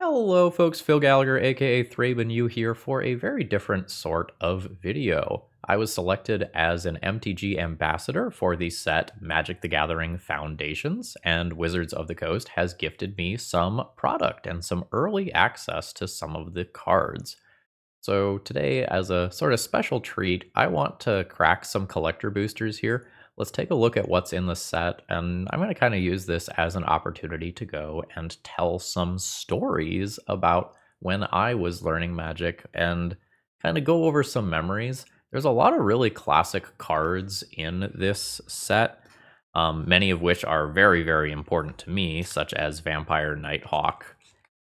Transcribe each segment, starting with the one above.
Hello folks, Phil Gallagher aka ThrabenU here for a very different sort of video. I was selected as an MTG ambassador for the set Magic the Gathering Foundations, and Wizards of the Coast has gifted me some product and some early access to some of the cards. So today, as a sort of special treat, I want to crack some collector boosters here. Let's take a look at what's in the set, and I'm going to kind of use this as an opportunity to go and tell some stories about when I was learning Magic and kind of go over some memories. There's a lot of really classic cards in this set, many of which are very, very important to me, such as Vampire Nighthawk.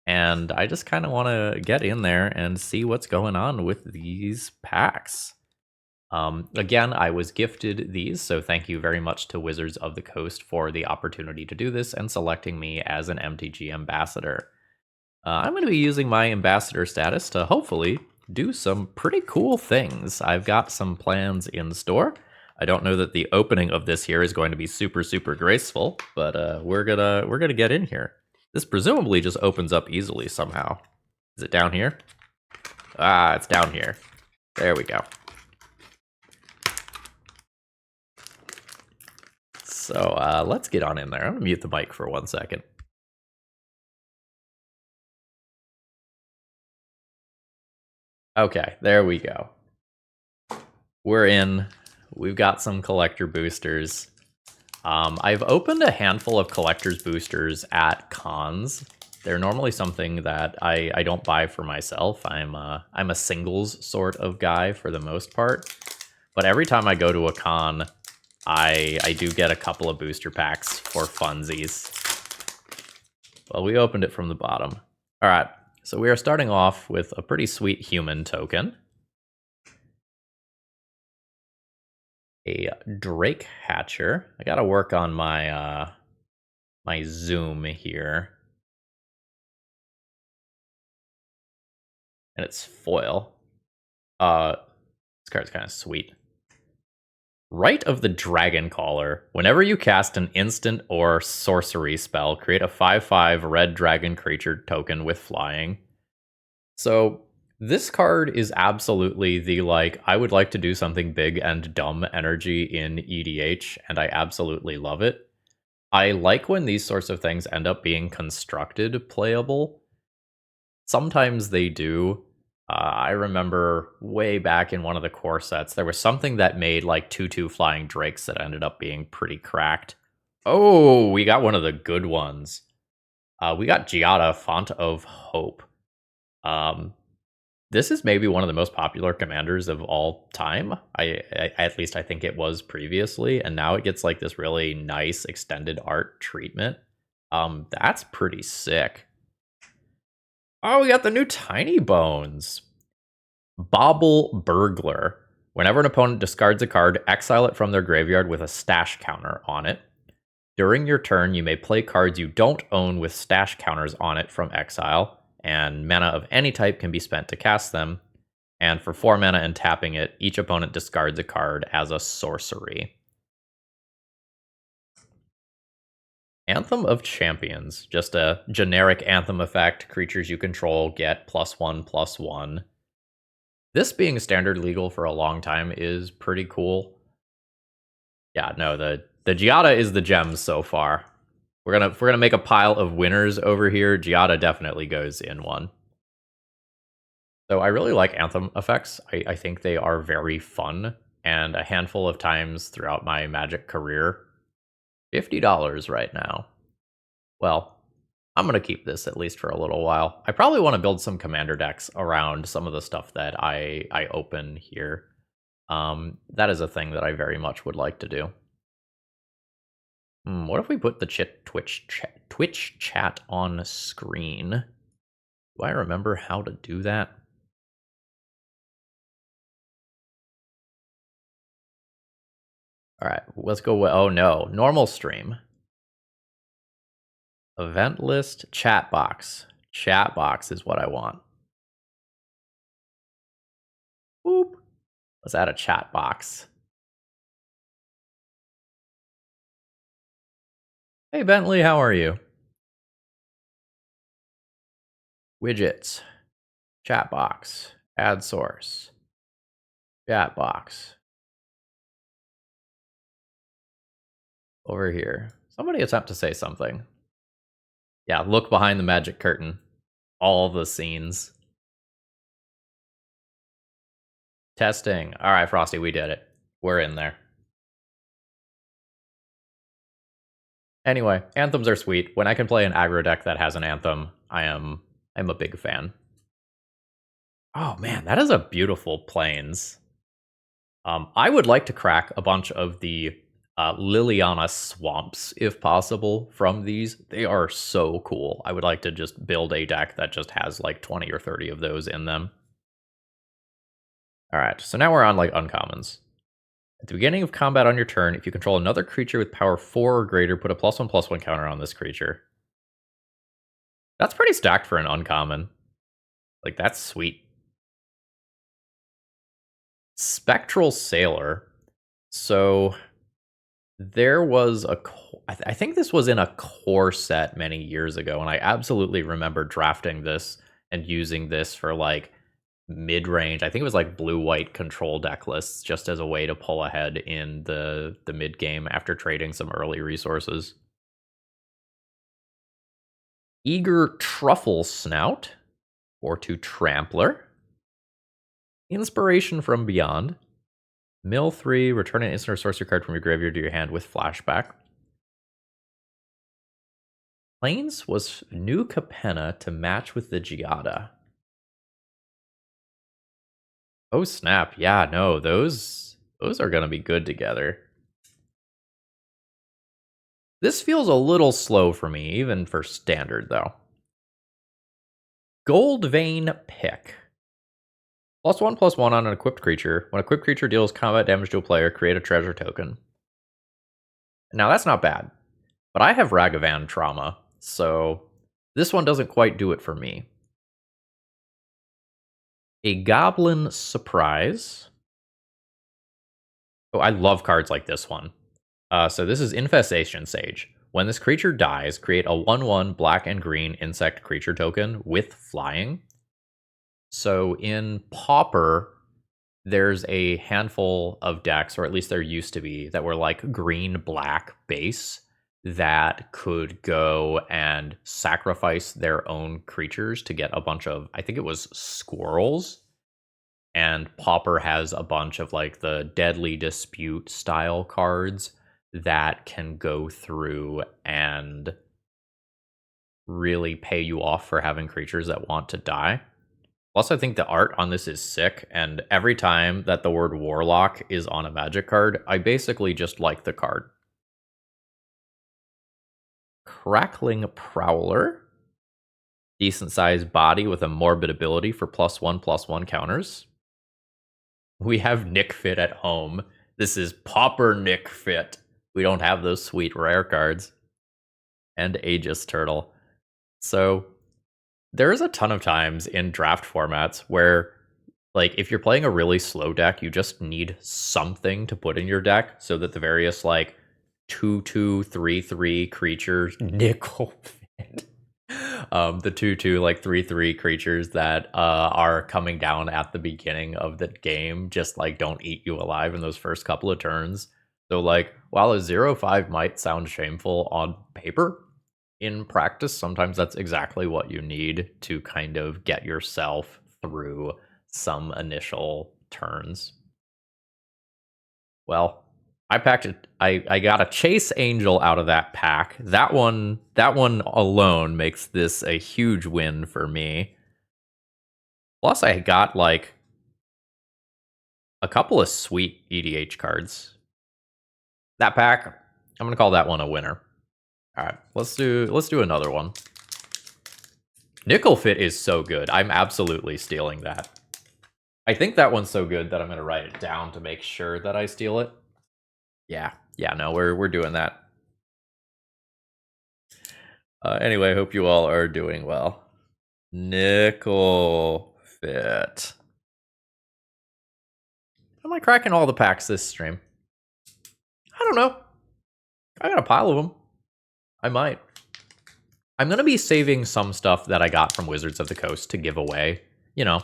And I just kind of want to get in there and see what's going on with these packs. Again, I was gifted these, so thank you very much to Wizards of the Coast for the opportunity to do this and selecting me as an MTG ambassador. I'm going to be using my ambassador status to hopefully do some pretty cool things. I've got some plans in store. I don't know that the opening of this here is going to be super, super graceful, but we're gonna get in here. This presumably just opens up easily somehow. Is it down here? Ah, it's down here. There we go. So let's get on in there. I'm gonna mute the mic for 1 second. Okay, there we go. We're in. We've got some collector boosters. I've opened a handful of collector's boosters at cons. They're normally something that I don't buy for myself. I'm a singles sort of guy for the most part. But every time I go to a con, I do get a couple of booster packs for funsies. Well, we opened it from the bottom. All right, so we are starting off with a pretty sweet human token. A Drake Hatcher. I gotta work on my my zoom here. And it's foil. This card's kind of sweet. Rite of the Dragon Caller. Whenever you cast an instant or sorcery spell, create a 5/5 red dragon creature token with flying. So this card is absolutely the I would like to do something big and dumb energy in EDH, and I absolutely love it. I like when these sorts of things end up being constructed playable. Sometimes they do. I remember way back in one of the core sets, there was something that made 2/2 flying drakes that ended up being pretty cracked. Oh, we got one of the good ones. We got Giada, Font of Hope. This is maybe one of the most popular commanders of all time. At least I think it was previously, and now it gets this really nice extended art treatment. That's pretty sick. Oh, we got the new Tiny Bones. Bauble Burglar. Whenever an opponent discards a card, exile it from their graveyard with a stash counter on it. During your turn, you may play cards you don't own with stash counters on it from exile, and mana of any type can be spent to cast them. And for 4 mana and tapping it, each opponent discards a card as a sorcery. Anthem of Champions. Just a generic Anthem effect. Creatures you control get +1/+1. This being standard legal for a long time is pretty cool. Yeah, no, the Giada is the gem so far. If we're gonna make a pile of winners over here, Giada definitely goes in one. So I really like Anthem effects. I think they are very fun, and a handful of times throughout my Magic career, $50 right now. Well, I'm going to keep this at least for a little while. I probably want to build some commander decks around some of the stuff that I open here. That is a thing that I very much would like to do. What if we put the Twitch chat on screen? Do I remember how to do that? All right, let's go. Oh no, normal stream. Event list, chat box. Chat box is what I want. Boop. Let's add a chat box. Hey Bentley, how are you? Widgets. Chat box. Add source. Chat box. Over here. Somebody attempt to say something. Yeah, look behind the magic curtain. All the scenes. Testing. All right, Frosty, we did it. We're in there. Anyway, anthems are sweet. When I can play an aggro deck that has an anthem, I'm a big fan. Oh man, that is a beautiful plains. I would like to crack a bunch of the Liliana swamps, if possible, from these. They are so cool. I would like to just build a deck that just has like 20 or 30 of those in them. Alright, so now we're on like uncommons. At the beginning of combat on your turn, if you control another creature with power 4 or greater, put a +1/+1 counter on this creature. That's pretty stacked for an uncommon. Like, that's sweet. Spectral Sailor. So there was I think this was in a core set many years ago, and I absolutely remember drafting this and using this for like mid-range. I think it was like blue-white control deck lists just as a way to pull ahead in the mid-game after trading some early resources. Eager Truffle Snout, or to Trampler. Inspiration from Beyond. Mill 3, return an instant or sorcery card from your graveyard to your hand with flashback. Plains was New Capenna to match with the Giada. Oh snap, yeah, no, those are gonna be good together. This feels a little slow for me, even for standard, though. Gold Vein Pick. +1/+1 on an equipped creature. When an equipped creature deals combat damage to a player, create a treasure token. Now, that's not bad, but I have Ragavan Trauma, so this one doesn't quite do it for me. A Goblin Surprise. Oh, I love cards like this one. So this is Infestation Sage. When this creature dies, create a 1/1 black and green insect creature token with flying. So in Pauper, there's a handful of decks, or at least there used to be, that were like green-black base that could go and sacrifice their own creatures to get a bunch of, I think it was squirrels. And Pauper has a bunch of like the Deadly Dispute style cards that can go through and really pay you off for having creatures that want to die. Plus, I think the art on this is sick, and every time that the word Warlock is on a Magic card, I basically just like the card. Crackling Prowler. Decent sized body with a morbid ability for +1/+1 counters. We have Nick Fit at home. This is Pauper Nick Fit. We don't have those sweet rare cards. And Aegis Turtle. So there's a ton of times in draft formats where, like, if you're playing a really slow deck, you just need something to put in your deck so that the various, like, 2/2, 3/3 creatures, nickel fit. The 2/2, like 3/3 creatures that are coming down at the beginning of the game just like don't eat you alive in those first couple of turns. So like while a 0/5 might sound shameful on paper, in practice sometimes that's exactly what you need to kind of get yourself through some initial turns. Well, I packed it. I got a Chase Angel out of that pack. That one alone makes this a huge win for me. Plus, I got like a couple of sweet EDH cards. That pack, I'm gonna call that one a winner. All right, let's do another one. Nickel Fit is so good. I'm absolutely stealing that. I think that one's so good that I'm gonna write it down to make sure that I steal it. Yeah, no, we're doing that. Anyway, hope you all are doing well. Nickel Fit. Am I cracking all the packs this stream? I don't know. I got a pile of them. I might. I'm going to be saving some stuff that I got from Wizards of the Coast to give away,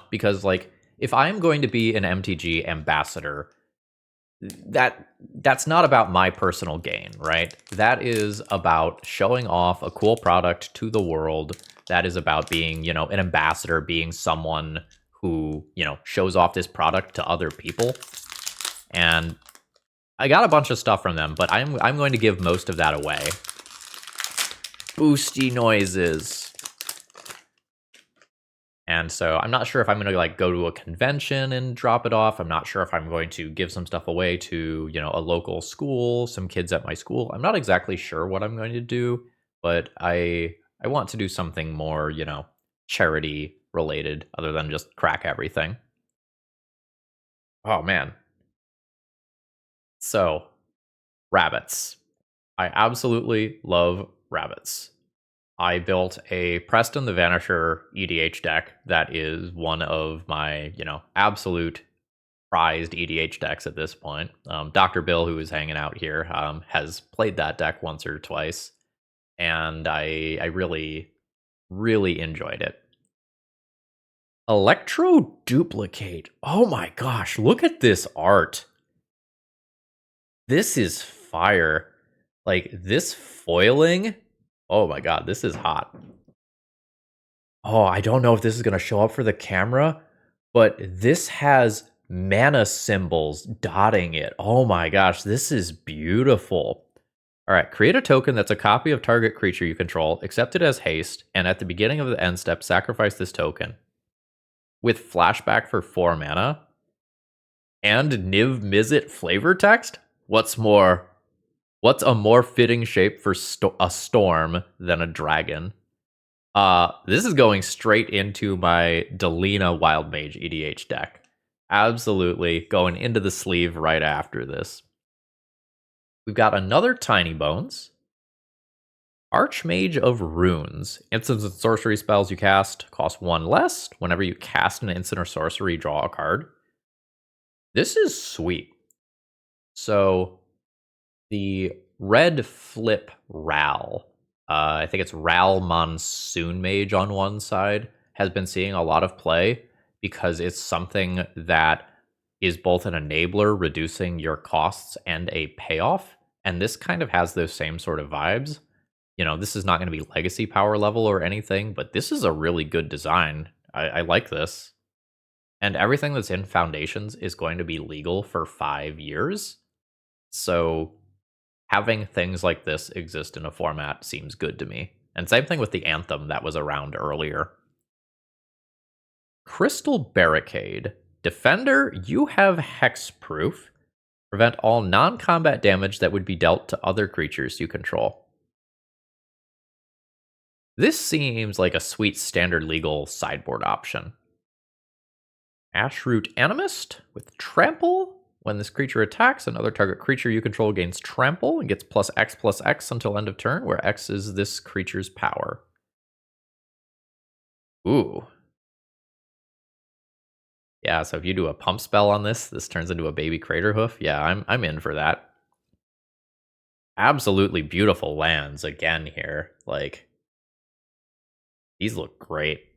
because like if I'm going to be an MTG ambassador, that's not about my personal gain, right? That is about showing off a cool product to the world. That is about being, an ambassador, being someone who, shows off this product to other people. And I got a bunch of stuff from them, but I'm going to give most of that away. Boosty noises. And so I'm not sure if I'm going to like go to a convention and drop it off. I'm not sure if I'm going to give some stuff away to, a local school, some kids at my school. I'm not exactly sure what I'm going to do, but I want to do something more, charity related other than just crack everything. Oh man. So, rabbits. I absolutely love rabbits. I built a Preston the Vanisher EDH deck that is one of my, absolute prized EDH decks at this point. Dr. Bill, who is hanging out here, has played that deck once or twice, and I really, really enjoyed it. Electro Duplicate. Oh my gosh, look at this art. This is fire. Like, this foiling. Oh my god, this is hot. Oh, I don't know if this is going to show up for the camera, but this has mana symbols dotting it. Oh my gosh, this is beautiful. All right, create a token that's a copy of target creature you control, accept it as haste, and at the beginning of the end step, sacrifice this token. With flashback for 4 mana and Niv Mizzet flavor text? What's a more fitting shape for a storm than a dragon? This is going straight into my Delina Wild Mage EDH deck. Absolutely going into the sleeve right after this. We've got another Tiny Bones. Archmage of Runes. Instants and sorcery spells you cast cost 1 less. Whenever you cast an instant or sorcery, draw a card. This is sweet. So, the red flip Ral, I think it's Ral Monsoon Mage on one side, has been seeing a lot of play because it's something that is both an enabler, reducing your costs, and a payoff. And this kind of has those same sort of vibes. This is not going to be legacy power level or anything, but this is a really good design. I like this. And everything that's in Foundations is going to be legal for 5 years. So having things like this exist in a format seems good to me. And same thing with the Anthem that was around earlier. Crystal Barricade. Defender, you have hexproof. Prevent all non-combat damage that would be dealt to other creatures you control. This seems like a sweet standard legal sideboard option. Ashroot Animist with Trample. When this creature attacks, another target creature you control gains Trample and gets +X until end of turn, where X is this creature's power. Ooh. Yeah, so if you do a pump spell on this turns into a baby Craterhoof. Yeah, I'm in for that. Absolutely beautiful lands again here. Like, these look great.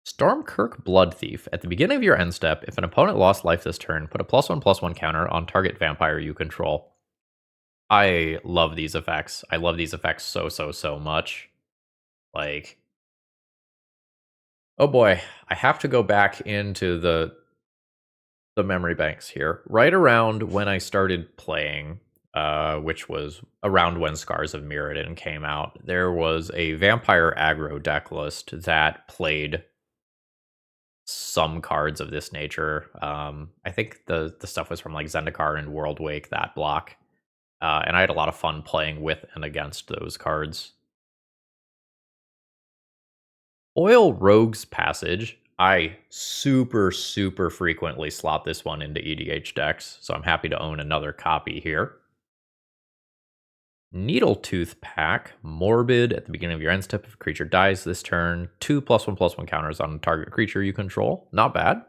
Stormkirk Bloodthief. At the beginning of your end step, if an opponent lost life this turn, put a +1/+1 counter on target vampire you control. I love these effects. I love these effects so much. Like, oh boy, I have to go back into the memory banks here. Right around when I started playing, which was around when Scars of Mirrodin came out, there was a vampire aggro deck list that played some cards of this nature. I think the stuff was from like Zendikar and Worldwake, that block. And I had a lot of fun playing with and against those cards. Oil Rogue's Passage. I super frequently slot this one into EDH decks, so I'm happy to own another copy here. Needletooth Pack. Morbid. At the beginning of your end step, if a creature dies this turn, 2 +1/+1 counters on a target creature you control. Not bad.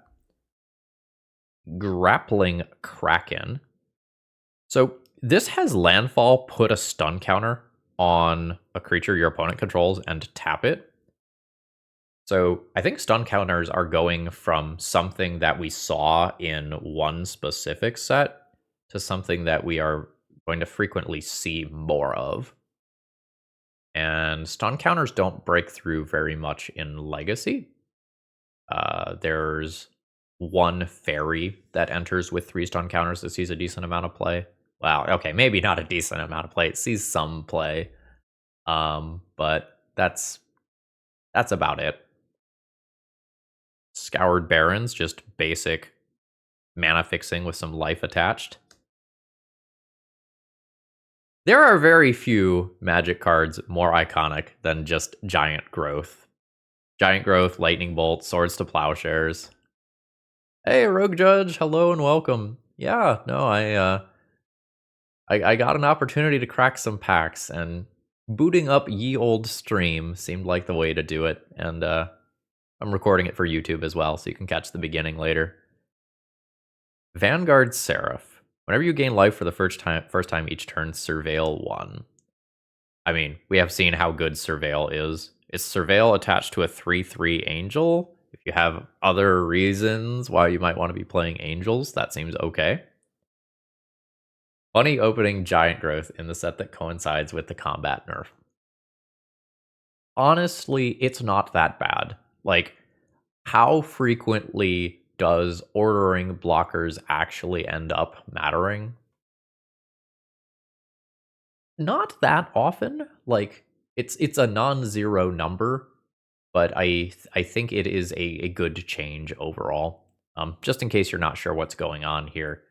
Grappling Kraken. So this has landfall put a stun counter on a creature your opponent controls and tap it. So I think stun counters are going from something that we saw in one specific set to something that we are going to frequently see more of. And stun counters don't break through very much in Legacy. There's one fairy that enters with 3 stun counters that sees a decent amount of play. Wow, okay, maybe not a decent amount of play. It sees some play. But that's about it. Scoured Barrens, just basic mana fixing with some life attached. There are very few Magic cards more iconic than just Giant Growth. Giant Growth, Lightning Bolt, Swords to Plowshares. Hey, Rogue Judge, hello and welcome. Yeah, no, I got an opportunity to crack some packs, and booting up Ye Old Stream seemed like the way to do it, and I'm recording it for YouTube as well, so you can catch the beginning later. Vanguard Seraph. Whenever you gain life for the first time each turn, Surveil 1. I mean, we have seen how good Surveil is. Is Surveil attached to a 3/3 Angel? If you have other reasons why you might want to be playing Angels, that seems okay. Funny opening Giant Growth in the set that coincides with the combat nerf. Honestly, it's not that bad. Like, how frequently does ordering blockers actually end up mattering? Not that often. Like, it's a non-zero number, but I think it is a good change overall. Just in case you're not sure what's going on here.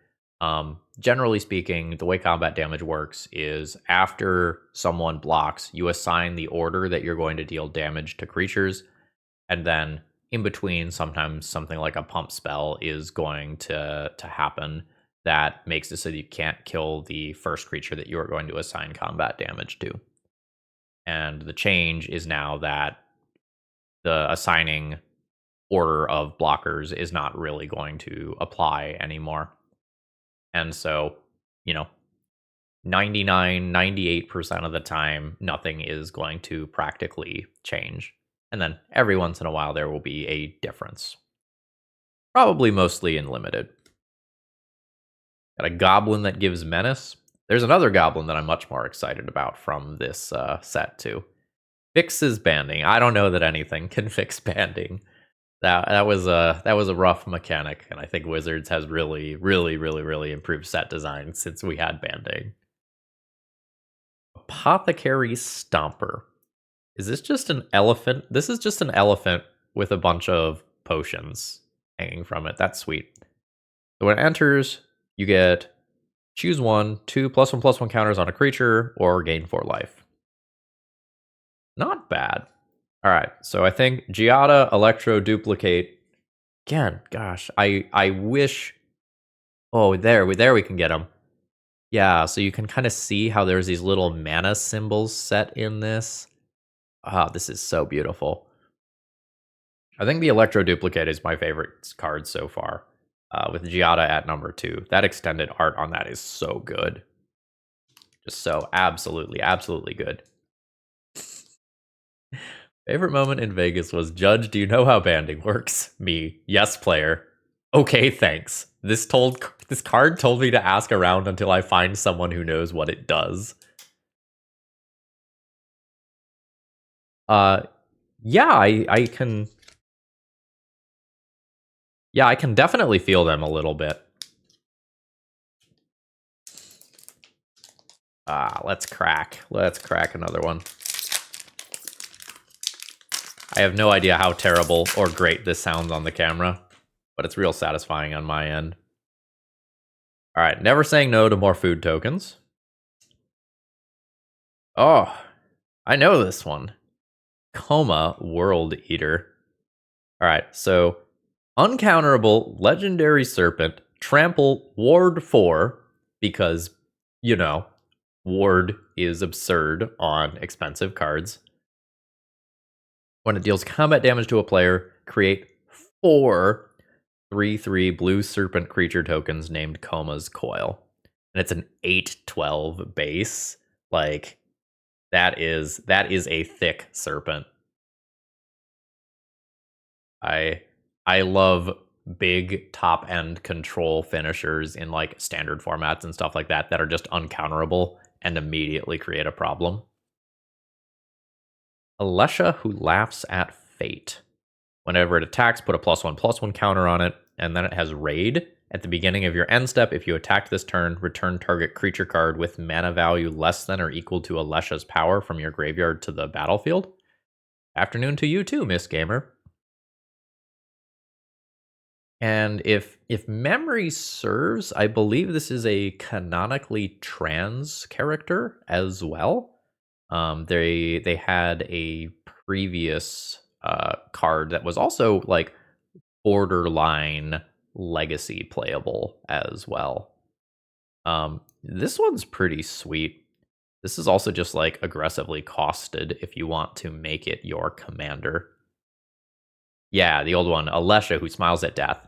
Generally speaking, the way combat damage works is after someone blocks, you assign the order that you're going to deal damage to creatures, and then in between, sometimes something like a pump spell is going to happen that makes it so that you can't kill the first creature that you are going to assign combat damage to. And the change is now that the assigning order of blockers is not really going to apply anymore. And so, 99, 98% of the time, nothing is going to practically change. And then every once in a while, there will be a difference. Probably mostly in limited. Got a goblin that gives menace. There's another goblin that I'm much more excited about from this set, too. Fixes banding. I don't know that anything can fix banding. That was a rough mechanic, and I think Wizards has really improved set design since we had banding. Apothecary Stomper. Is this just an elephant? This is just an elephant with a bunch of potions hanging from it. That's sweet. So when it enters, you get choose 1, 2 +1/+1 counters on a creature, or gain 4 life. Not bad. All right, so I think Giada, Electro, Duplicate. Again, gosh, I wish. Oh, there we can get them. Yeah, so you can kind of see how there's these little mana symbols set in this. Ah, this is so beautiful. I think the Electro Duplicate is my favorite card so far, with Giada at number 2. That extended art on that is so good. Just so absolutely good. Favorite moment in Vegas was, Judge, do you know how banding works? Me, yes player. Okay, thanks. This card told me to ask around until I find someone who knows what it does. Yeah, I can. Yeah, I can definitely feel them a little bit. Let's crack another one. I have no idea how terrible or great this sounds on the camera, but it's real satisfying on my end. All right, never saying no to more food tokens. Oh, I know this one. Coma World Eater. All right, so uncounterable legendary serpent, trample ward 4, because, ward is absurd on expensive cards. When it deals combat damage to a player, create 4 3/3 blue serpent creature tokens named Coma's Coil. And it's an 8/12 base. Like, That is a thick serpent. I I love big top end control finishers in like standard formats and stuff like that that are just uncounterable and immediately create a problem. Alesha who laughs at fate. Whenever it attacks, put a +1/+1 counter on it, and then it has raid. At the beginning of your end step, if you attack this turn, return target creature card with mana value less than or equal to Alesha's power from your graveyard to the battlefield. Afternoon to you too, Miss Gamer. And if memory serves, I believe this is a canonically trans character as well. They had a previous card that was also like borderline legacy playable as well. This one's pretty sweet. This is also just like aggressively costed if you want to make it your commander. Yeah, the old one, Alesha, who smiles at death.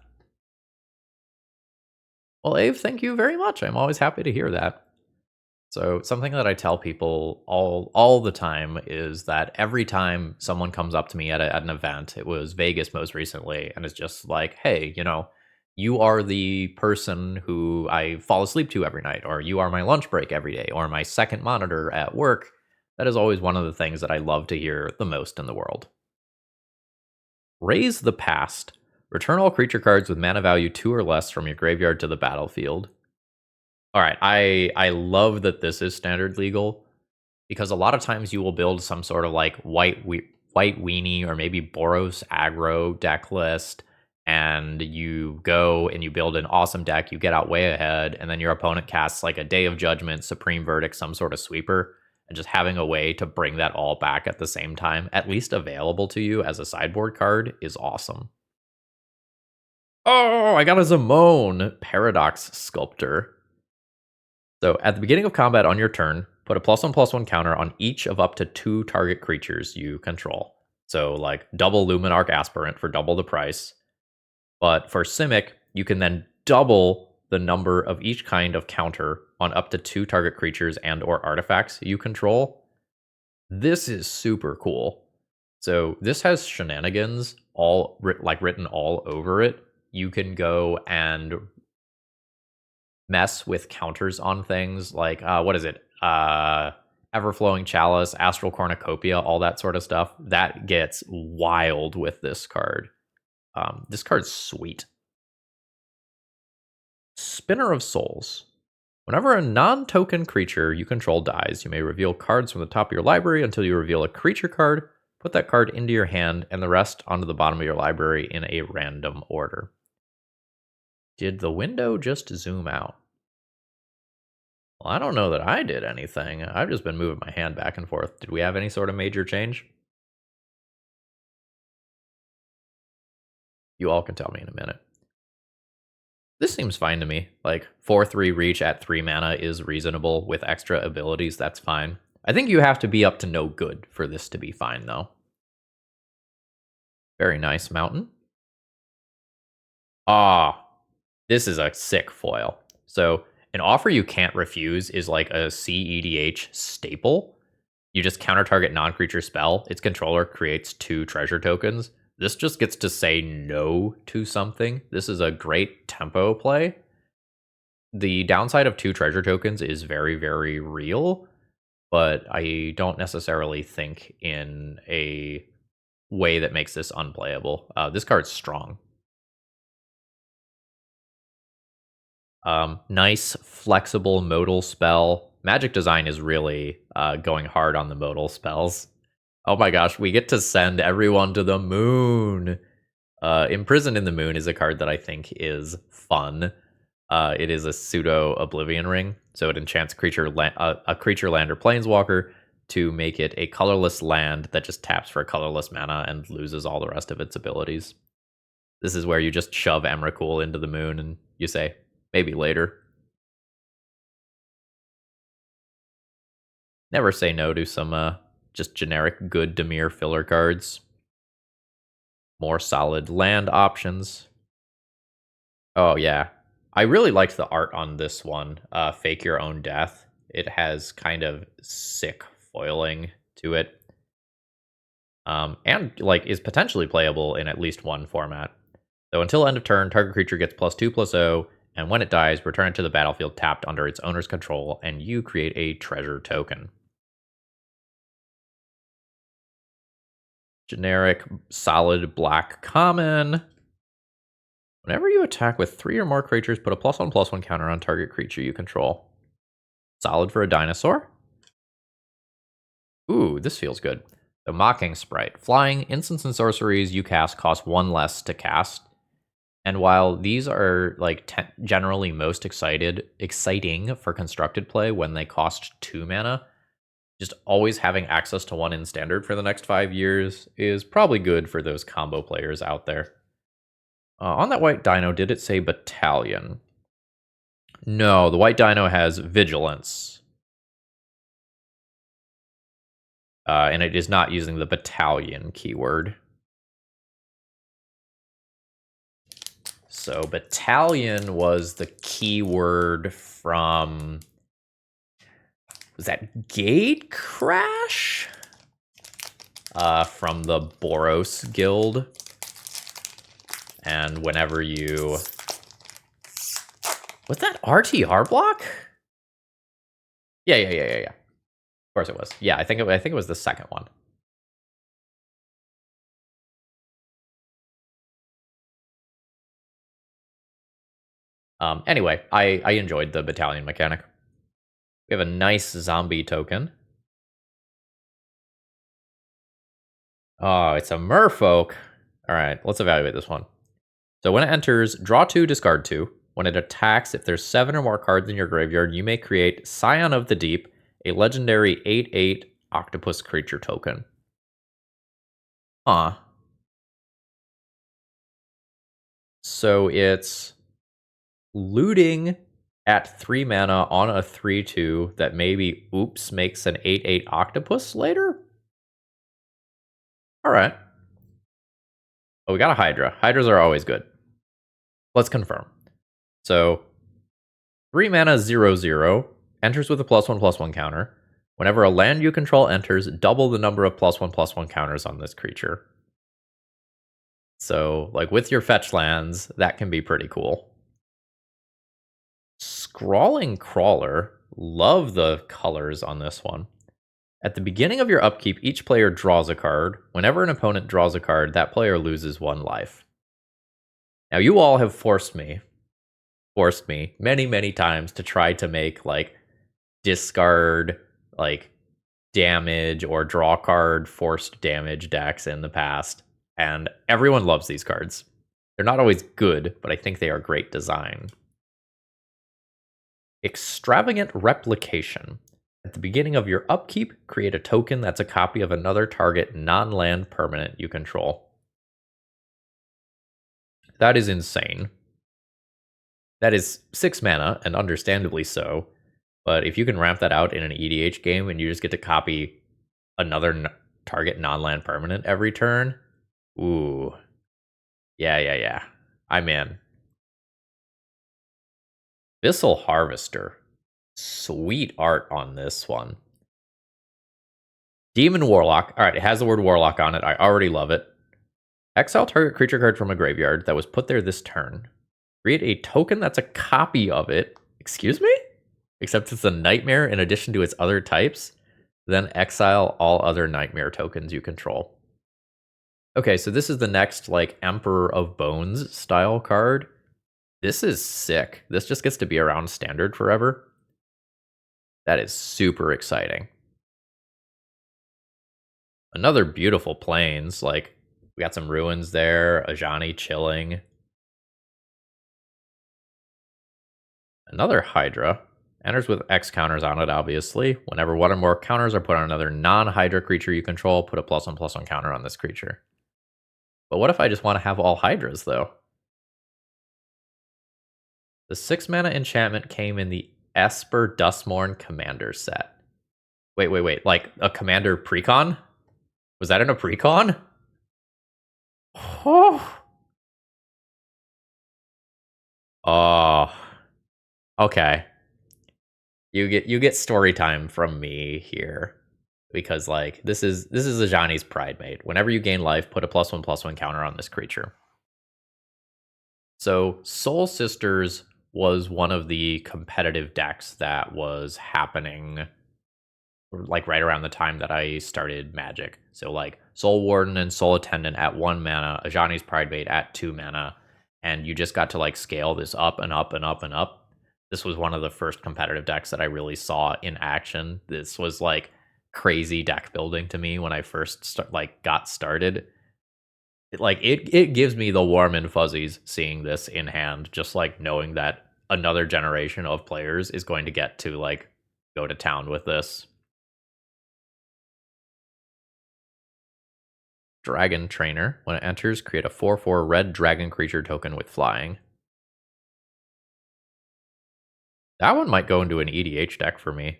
Well, Ave, thank you very much. I'm always happy to hear that. So something that I tell people all the time is that every time someone comes up to me at an event, it was Vegas most recently, and it's just like, hey, you are the person who I fall asleep to every night, or you are my lunch break every day, or my second monitor at work. That is always one of the things that I love to hear the most in the world. Raise the past. Return all creature cards with mana value 2 or less from your graveyard to the battlefield. All right, I love that this is standard legal because a lot of times you will build some sort of like white weenie or maybe Boros aggro deck list, and you go and you build an awesome deck. You get out way ahead, and then your opponent casts like a Day of Judgment, Supreme Verdict, some sort of sweeper, and just having a way to bring that all back at the same time, at least available to you as a sideboard card, is awesome. Oh, I got a Zamone Paradox Sculptor. So at the beginning of combat on your turn, put a +1/+1 counter on each of up to 2 target creatures you control. So like double Luminarch Aspirant for double the price. But for Simic, you can then double the number of each kind of counter on up to 2 target creatures and or artifacts you control. This is super cool. So this has shenanigans all written all over it. You can go and mess with counters on things like what is it? Everflowing Chalice, Astral Cornucopia, all that sort of stuff. That gets wild with this card. This card's sweet. Spinner of Souls. Whenever a non-token creature you control dies, you may reveal cards from the top of your library until you reveal a creature card. Put that card into your hand and the rest onto the bottom of your library in a random order. Did the window just zoom out? Well, I don't know that I did anything. I've just been moving my hand back and forth. Did we have any sort of major change? You all can tell me in a minute. This seems fine to me. Like 4/3 reach at 3 mana is reasonable with extra abilities. That's fine. I think you have to be up to no good for this to be fine, though. Very nice mountain. Ah, this is a sick foil. So an offer you can't refuse is like a CEDH staple. You just counter target non-creature spell. Its controller creates 2 treasure tokens. This just gets to say no to something. This is a great tempo play. The downside of 2 treasure tokens is very, very real, but I don't necessarily think in a way that makes this unplayable. This card's strong. Nice, flexible modal spell. Magic Design is really going hard on the modal spells. Oh my gosh, we get to send everyone to the moon. Imprisoned in the Moon is a card that I think is fun. It is a pseudo Oblivion Ring, so it enchants a creature land or planeswalker to make it a colorless land that just taps for colorless mana and loses all the rest of its abilities. This is where you just shove Emrakul into the moon and you say, maybe later. Never say no to some just generic good Dimir filler cards. More solid land options. Oh yeah. I really liked the art on this one, Fake Your Own Death. It has kind of sick foiling to it. And like is potentially playable in at least one format. So until end of turn, target creature gets +2/+0, and when it dies, return it to the battlefield tapped under its owner's control, and you create a treasure token. Generic, solid black common. Whenever you attack with 3 or more creatures, put a +1/+1 counter on target creature you control. Solid for a dinosaur. Ooh, this feels good. The Mocking Sprite. Flying, instants and sorceries you cast cost 1 less to cast. And while these are like generally most exciting for constructed play when they cost 2 mana, just always having access to 1 in standard for the next 5 years is probably good for those combo players out there. On that white dino, did it say battalion? No, the white dino has vigilance. And it is not using the battalion keyword. So battalion was the keyword from... Was that Gate Crash? From the Boros Guild. And whenever you... Was that RTR block? Yeah. Of course it was. Yeah, I think it was the second one. Anyway, I enjoyed the battalion mechanic. We have a nice zombie token. Oh, it's a merfolk. All right, let's evaluate this one. So when it enters, draw 2, discard 2. When it attacks, if there's 7 or more cards in your graveyard, you may create Scion of the Deep, a legendary 8/8 octopus creature token. Huh. So it's looting at 3 mana on a 3/2 that maybe, oops, makes an 8/8 octopus later? Alright. Oh, we got a Hydra. Hydras are always good. Let's confirm. So, 3 mana 0/0 enters with a +1/+1 counter. Whenever a land you control enters, double the number of +1/+1 counters on this creature. So, like with your fetch lands, that can be pretty cool. Scrawling Crawler. Love the colors on this one. At the beginning of your upkeep, each player draws a card. Whenever an opponent draws a card, that player loses 1 life. Now, you all have forced me many times to try to make, like, discard, like, damage or draw card forced damage decks in the past. And everyone loves these cards. They're not always good, but I think they are great design. Extravagant Replication. At the beginning of your upkeep, create a token that's a copy of another target non-land permanent you control. That is insane. That is 6 mana, and understandably so. But if you can ramp that out in an EDH game and you just get to copy another target non-land permanent every turn, ooh. Yeah. I'm in. Abyssal Harvester. Sweet art on this one. Demon Warlock. Alright, it has the word Warlock on it. I already love it. Exile target creature card from a graveyard that was put there this turn. Create a token that's a copy of it. Excuse me? Except it's a nightmare in addition to its other types. Then exile all other nightmare tokens you control. Okay, so this is the next, like, Emperor of Bones style card. This is sick. This just gets to be around standard forever. That is super exciting. Another beautiful plains. Like, we got some ruins there. Ajani chilling. Another Hydra. Enters with X counters on it, obviously. Whenever 1 or more counters are put on another non-Hydra creature you control, put a +1/+1 counter on this creature. But what if I just want to have all Hydras, though? The 6 mana enchantment came in the Esper Dustmourn Commander set. Wait. Like a Commander precon? Was that in a precon? Oh. Okay. You get story time from me here. because like this is Ajani's Pride Mate. Whenever you gain life, put a +1/+1 counter on this creature. So Soul Sisters was one of the competitive decks that was happening like right around the time that I started Magic. So like Soul Warden and Soul Attendant at 1 mana, Ajani's Pride Bait at 2 mana, and you just got to like scale this up and up and up and up. This was one of the first competitive decks that I really saw in action. This was like crazy deck building to me when I first got started. It gives me the warm and fuzzies seeing this in hand, just like knowing that another generation of players is going to get to like go to town with this. Dragon Trainer. When it enters, create a 4/4 red dragon creature token with flying. That one might go into an EDH deck for me.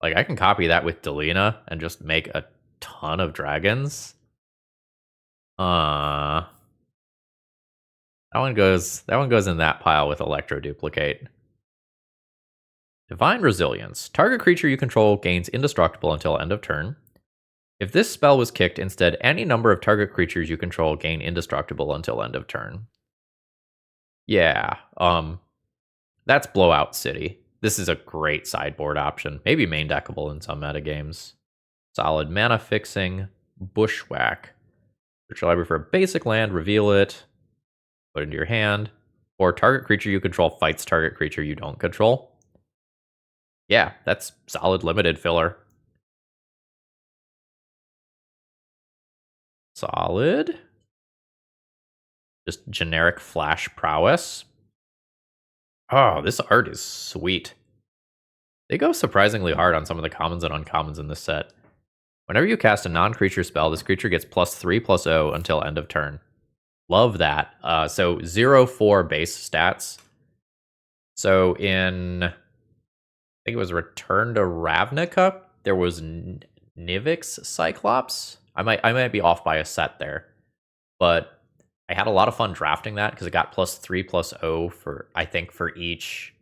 Like, I can copy that with Delina and just make a ton of dragons. That one goes in that pile with Electro Duplicate. Divine Resilience. Target creature you control gains indestructible until end of turn. If this spell was kicked, instead, any number of target creatures you control gain indestructible until end of turn. Yeah, that's Blowout City. This is a great sideboard option. Maybe main deckable in some metagames. Solid mana fixing, Bushwhack. Search your library for a basic land, reveal it, put it into your hand, or target creature you control fights target creature you don't control. Yeah, that's solid limited filler. Solid. Just generic flash prowess. Oh, this art is sweet. They go surprisingly hard on some of the commons and uncommons in this set. Whenever you cast a non-creature spell, this creature gets +3/+0 until end of turn. Love that. So 0/4 base stats. So in, I think it was Return to Ravnica, there was Nivix Cyclops. I might be off by a set there, but I had a lot of fun drafting that because it got +3/+0 for, I think, for each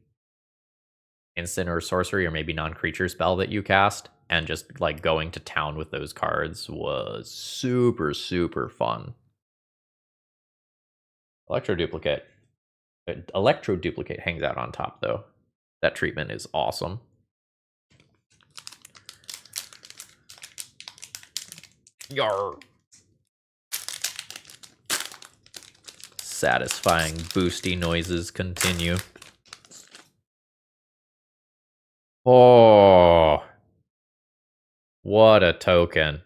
instant or sorcery or maybe non-creature spell that you cast, and just like going to town with those cards was super, super fun. Electro Duplicate hangs out on top though. That treatment is awesome. Yar. Satisfying boosty noises continue. Oh, what a token.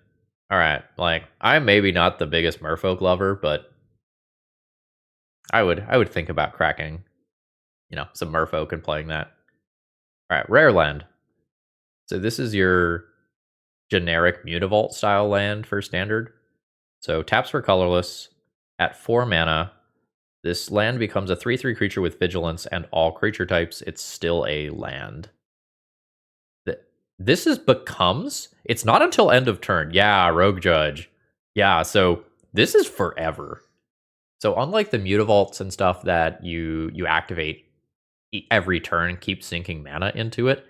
All right, like, I'm maybe not the biggest merfolk lover, but I would think about cracking, some merfolk and playing that. All right, rare land. So this is your generic Mutavault style land for standard. So taps for colorless at 4 mana. This land becomes a 3/3 creature with vigilance and all creature types. It's still a land. This becomes, it's not until end of turn. Yeah, Rogue Judge. Yeah, so this is forever. So unlike the Mutavaults and stuff that you activate every turn and keep sinking mana into it,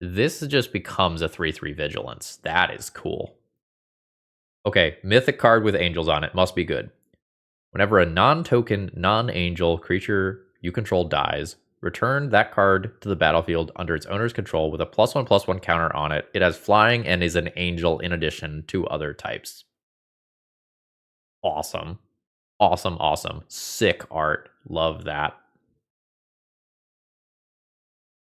this just becomes a 3/3 vigilance. That is cool. Okay, mythic card with angels on it. Must be good. Whenever a non-token, non-angel creature you control dies, return that card to the battlefield under its owner's control with a +1/+1 counter on it. It has flying and is an angel in addition to other types. Awesome. Awesome, awesome. Sick art. Love that.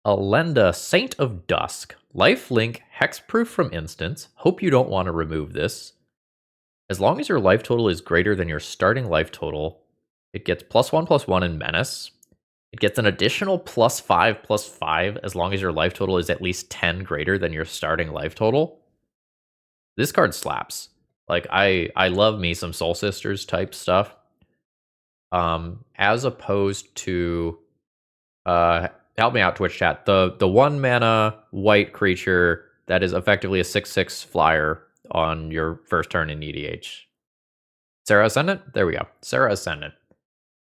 Alenda, Saint of Dusk. Lifelink, hexproof from instants. Hope you don't want to remove this. As long as your life total is greater than your starting life total, it gets +1/+1 in Menace. It gets an additional +5/+5 as long as your life total is at least 10 greater than your starting life total. This card slaps. Like, I love me some Soul Sisters type stuff. As opposed to, help me out, Twitch chat. The 1 mana white creature that is effectively a 6/6 flyer on your first turn in EDH. Serra Ascendant? There we go. Serra Ascendant.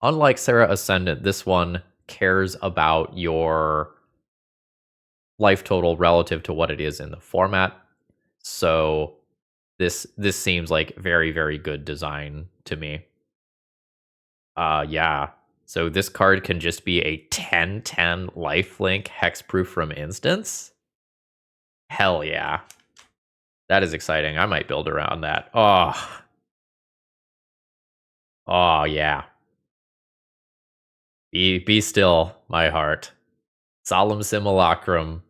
Unlike Serra Ascendant, this one cares about your life total relative to what it is in the format. So this seems like very, very good design to me. Yeah. So this card can just be a 10/10 lifelink hexproof from instance. Hell yeah. That is exciting. I might build around that. Oh yeah. Be still, my heart. Solemn Simulacrum,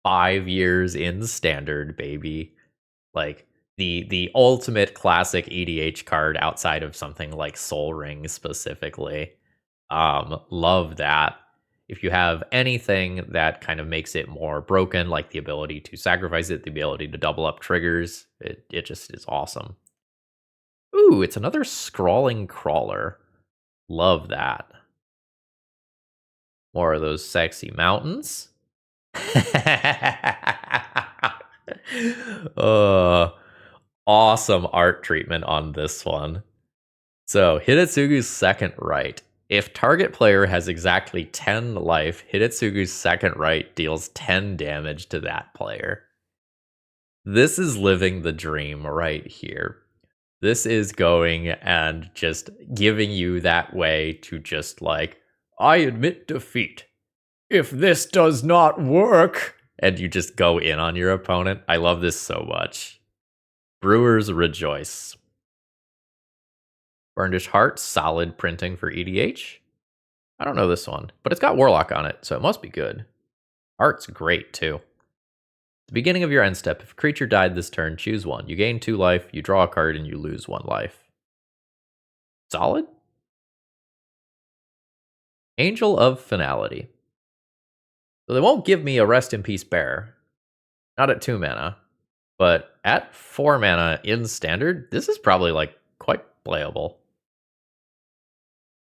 5 years in standard, baby. Like the ultimate classic EDH card outside of something like Soul Ring specifically. Love that. If you have anything that kind of makes it more broken, like the ability to sacrifice it, the ability to double up triggers, it just is awesome. Ooh, it's another scrawling crawler. Love that. More of those sexy mountains. uh, awesome art treatment on this one. So, Hidetsugu's second right. If target player has exactly 10 life, Hidetsugu's second right deals 10 damage to that player. This is living the dream right here. This is going and just giving you that way to just like, I admit defeat. If this does not work, and you just go in on your opponent. I love this so much. Brewers rejoice. Burnished Heart, solid printing for EDH. I don't know this one, but it's got Warlock on it, so it must be good. Art's great, too. At the beginning of your end step, if a creature died this turn, choose one. You gain 2 life, you draw a card, and you lose 1 life. Solid? Angel of Finality. So they won't give me a Rest in Peace Bear. Not at 2 mana. But at 4 mana in Standard, this is probably, like, quite playable.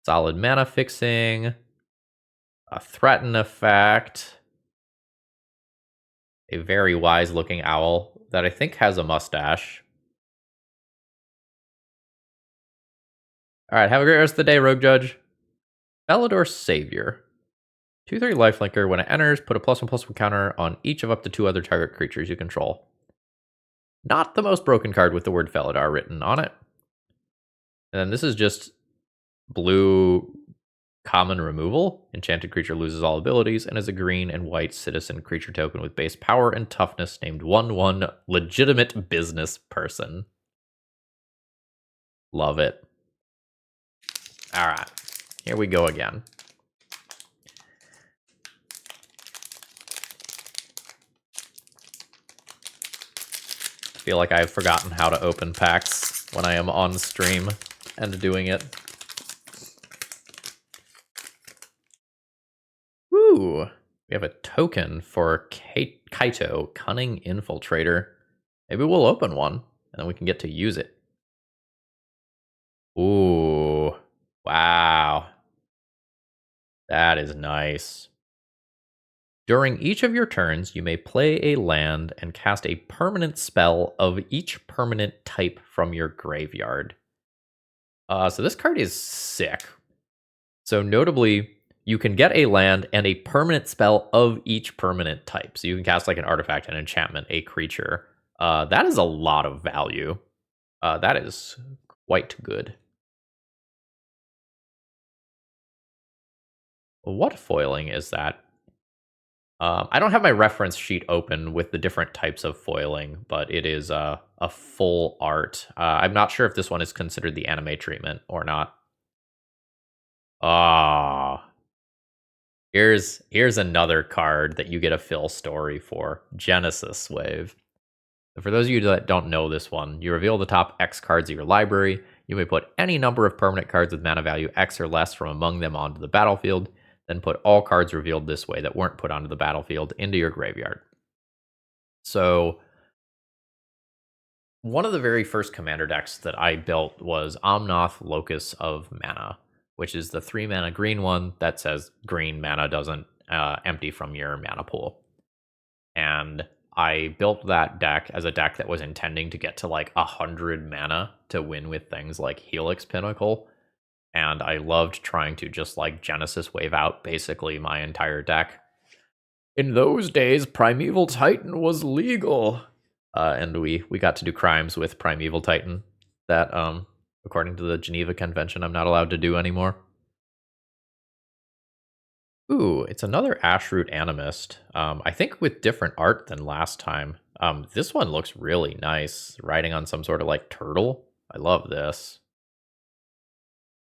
Solid mana fixing. A threaten effect. A very wise-looking owl that I think has a mustache. Alright, have a great rest of the day, Rogue Judge. Valador Savior. 2/3 lifelinker. When it enters, put a +1/+1 counter on each of up to 2 other target creatures you control. Not the most broken card with the word Felidar written on it. And then this is just blue common removal. Enchanted creature loses all abilities and is a green and white citizen creature token with base power and toughness named 1/1 legitimate business person. Love it. Alright, here we go again. I feel like I've forgotten how to open packs when I am on stream and doing it. Ooh, we have a token for Kaito, Cunning Infiltrator. Maybe we'll open one, and then we can get to use it. Ooh, wow. That is nice. During each of your turns, you may play a land and cast a permanent spell of each permanent type from your graveyard. So this card is sick. So notably, you can get a land and a permanent spell of each permanent type. So you can cast like an artifact, an enchantment, a creature. That is a lot of value. That is quite good. What foiling is that? I don't have my reference sheet open with the different types of foiling, but it is a full art. I'm not sure if this one is considered the anime treatment or not. Ah, here's another card that you get a fill story for. Genesis Wave. For those of you that don't know this one, you reveal the top X cards of your library. You may put any number of permanent cards with mana value X or less from among them onto the battlefield. Then put all cards revealed this way that weren't put onto the battlefield into your graveyard. So one of the very first commander decks that I built was Omnath Locus of Mana, which is the 3 mana green one that says green mana doesn't empty from your mana pool. And I built that deck as a deck that was intending to get to like 100 mana to win with things like Helix Pinnacle. And I loved trying to just like Genesis Wave out basically my entire deck. In those days, Primeval Titan was legal. and we got to do crimes with Primeval Titan that, according to the Geneva Convention, I'm not allowed to do anymore. Ooh, it's another Ashroot Animist. I think with different art than last time. This one looks really nice, riding on some sort of like turtle. I love this.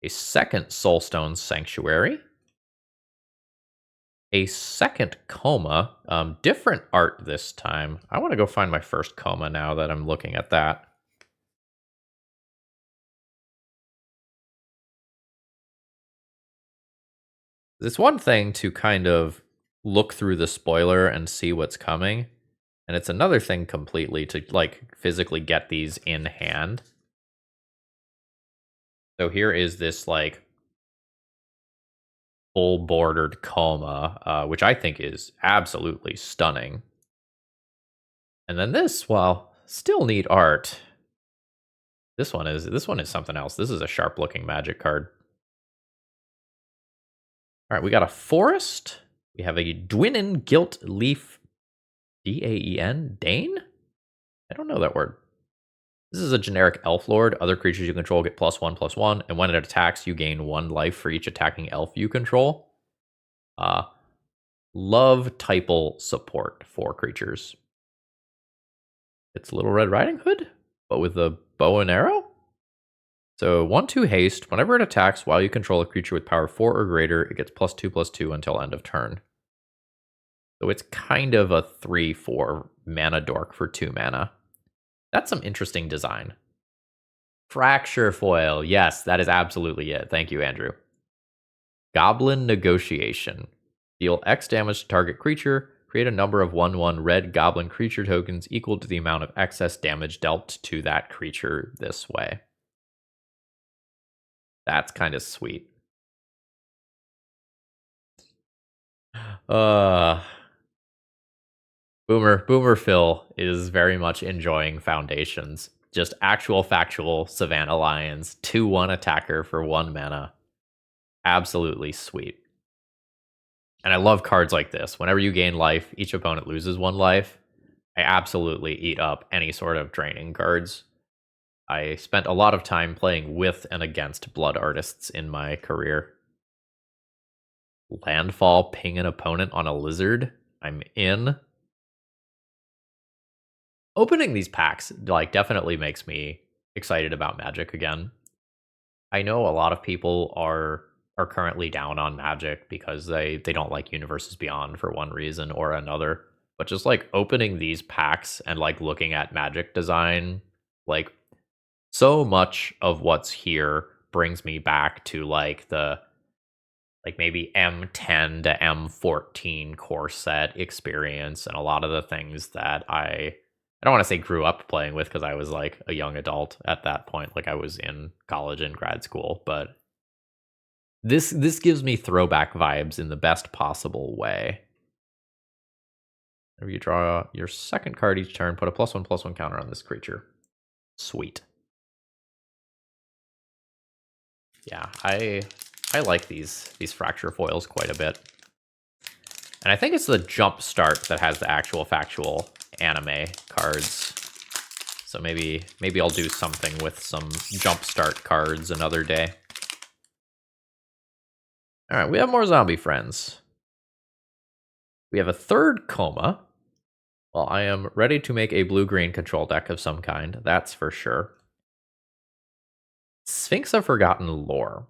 A second Soulstone Sanctuary. A second Coma. Different art this time. I want to go find my first Coma now that I'm looking at that. It's one thing to kind of look through the spoiler and see what's coming, and it's another thing completely to like physically get these in hand. So here is this like full bordered Coma, which I think is absolutely stunning. And then this, well, still neat art. This one is something else. This is a sharp looking Magic card. All right, we got a Forest. We have a Dwinnen Gilt Leaf, Daen? Dane? I don't know that word. This is a generic Elf Lord. Other creatures you control get +1/+1, and when it attacks, you gain 1 life for each attacking elf you control. Love typal support for creatures. It's Little Red Riding Hood, but with a bow and arrow? So 1/2 haste. Whenever it attacks while you control a creature with power 4 or greater, it gets +2/+2 until end of turn. So it's kind of a 3/4 mana dork for 2 mana. That's some interesting design. Fracture Foil. Yes, that is absolutely it. Thank you, Andrew. Goblin Negotiation. Deal X damage to target creature. Create a number of 1/1 red goblin creature tokens equal to the amount of excess damage dealt to that creature this way. That's kind of sweet. Boomer Phil is very much enjoying Foundations. Just actual factual Savannah Lions, 2/1 attacker for 1 mana. Absolutely sweet. And I love cards like this. Whenever you gain life, each opponent loses 1 life. I absolutely eat up any sort of draining cards. I spent a lot of time playing with and against Blood Artists in my career. Landfall, ping an opponent on a lizard. I'm in. Opening these packs like definitely makes me excited about Magic again. I know a lot of people are currently down on Magic because they don't like Universes Beyond for one reason or another. But just like opening these packs and like looking at Magic design, like so much of what's here brings me back to like the like maybe M10 to M14 core set experience and a lot of the things that I don't want to say grew up playing with because I was like a young adult at that point, like I was in college and grad school, but this gives me throwback vibes in the best possible way. If you draw your second card each turn, put a +1/+1 counter on this creature. Sweet. Yeah, I like these fracture foils quite a bit. And I think it's the Jump Start that has the actual factual anime cards. So maybe I'll do something with some Jump Start cards another day. All right, we have more zombie friends. We have a third Coma. Well, I am ready to make a blue-green control deck of some kind, that's for sure. Sphinx of Forgotten Lore.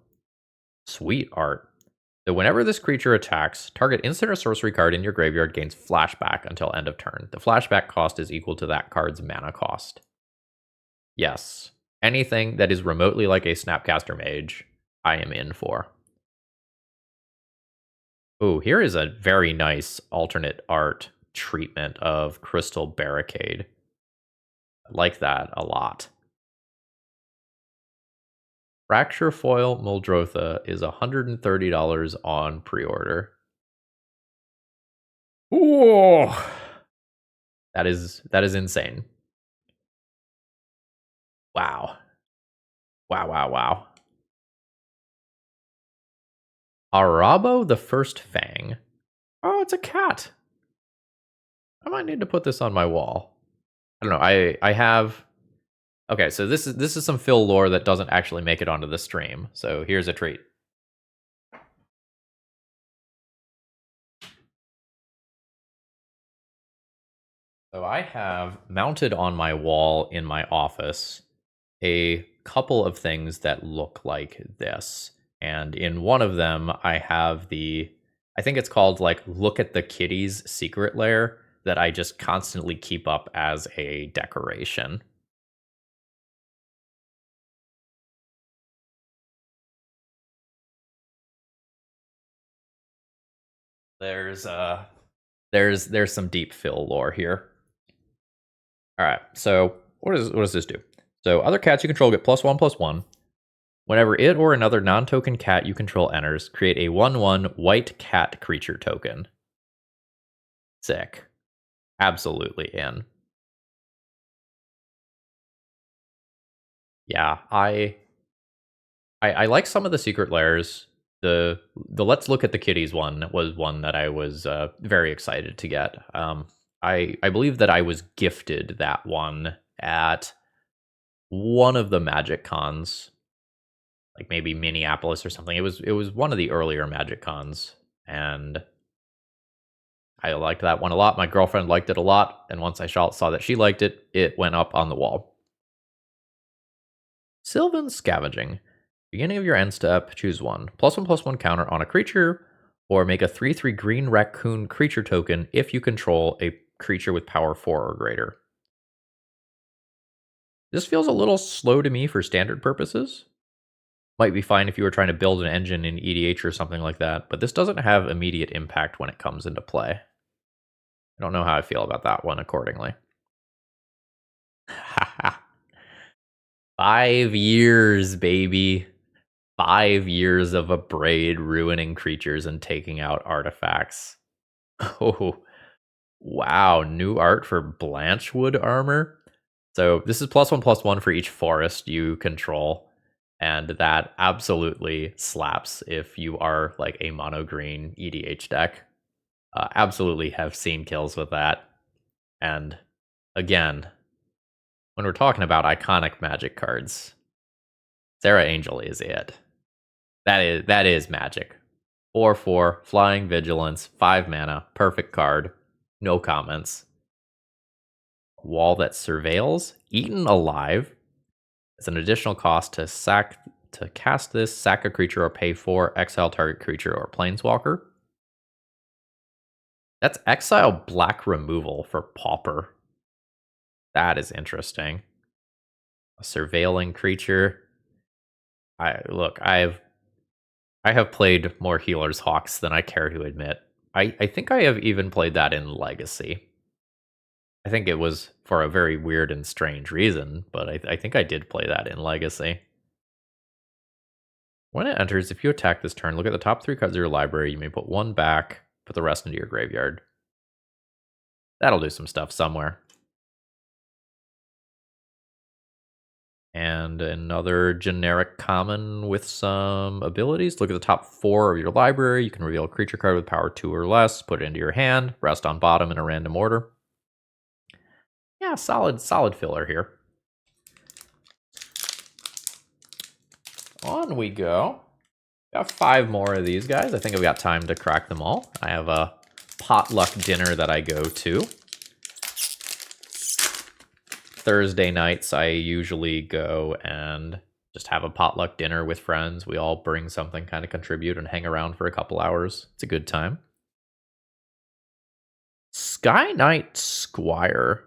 Sweet art. So whenever this creature attacks, target instant or sorcery card in your graveyard gains flashback until end of turn. The flashback cost is equal to that card's mana cost. Yes, anything that is remotely like a Snapcaster Mage, I am in for. Oh, here is a very nice alternate art treatment of Crystal Barricade. I like that a lot. Fracture Foil Muldrotha is $130 on pre-order. Ooh, that is insane. Wow. Wow. Arabo the First Fang. Oh, it's a cat. I might need to put this on my wall. I don't know. I have. Okay, so this is some Phil lore that doesn't actually make it onto the stream. So here's a treat. So I have mounted on my wall in my office a couple of things that look like this. And in one of them, I have I think it's called like Look at the Kitties secret lair that I just constantly keep up as a decoration. There's there's some deep fill lore here. All right, so what does this do? So other cats you control get +1/+1. Whenever it or another non-token cat you control enters, create a 1/1 white cat creature token. Sick. Absolutely in. Yeah, I like some of the secret lairs. The Let's Look at the Kitties one was one that I was very excited to get. I believe that I was gifted that one at one of the Magic Cons, like maybe Minneapolis or something. It was one of the earlier Magic Cons, and I liked that one a lot. My girlfriend liked it a lot, and once I saw that she liked it, it went up on the wall. Sylvan Scavenging. Beginning of your end step, choose one. +1/+1 counter on a creature, or make a 3/3 green raccoon creature token if you control a creature with power 4 or greater. This feels a little slow to me for standard purposes. Might be fine if you were trying to build an engine in EDH or something like that, but this doesn't have immediate impact when it comes into play. I don't know how I feel about that one accordingly. 5 years, baby. 5 years of a braid ruining creatures and taking out artifacts. Oh, wow. New art for Blanchwood armor. So this is +1/+1 for each forest you control. And that absolutely slaps if you are like a mono green EDH deck. Absolutely have seen kills with that. And again, when we're talking about iconic Magic cards, Sarah Angel is it. That is Magic. 4/4, Flying Vigilance, 5 mana, perfect card. No comments. Wall that Surveils, Eaten Alive. It's an additional cost to cast this, sack a creature or pay 4, exile target creature or planeswalker. That's exile black removal for Pauper. That is interesting. A surveilling creature. I have played more Healer's Hawks than I care to admit. I think I have even played that in Legacy. I think it was for a very weird and strange reason, but I think I did play that in Legacy. When it enters, if you attack this turn, look at the top 3 cards of your library. You may put 1 back, put the rest into your graveyard. That'll do some stuff somewhere. And another generic common with some abilities. Look at the top 4 of your library. You can reveal a creature card with power 2 or less, put it into your hand, rest on bottom in a random order. Yeah, solid filler here. On we go. Got 5 more of these guys. I think I've got time to crack them all. I have a potluck dinner that I go to. Thursday nights, I usually go and just have a potluck dinner with friends. We all bring something, kind of contribute, and hang around for a couple hours. It's a good time. Sky Knight Squire,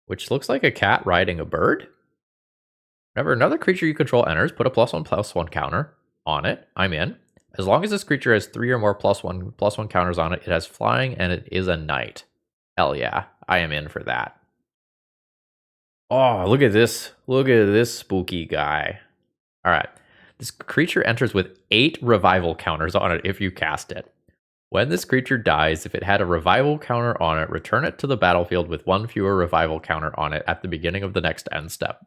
which looks like a cat riding a bird. Whenever another creature you control enters, put a +1/+1 counter on it. I'm in. As long as this creature has 3 or more +1/+1 counters on it, it has flying and it is a knight. Hell yeah, I am in for that. Oh, look at this. Look at this spooky guy. All right. This creature enters with 8 revival counters on it if you cast it. When this creature dies, if it had a revival counter on it, return it to the battlefield with 1 fewer revival counter on it at the beginning of the next end step.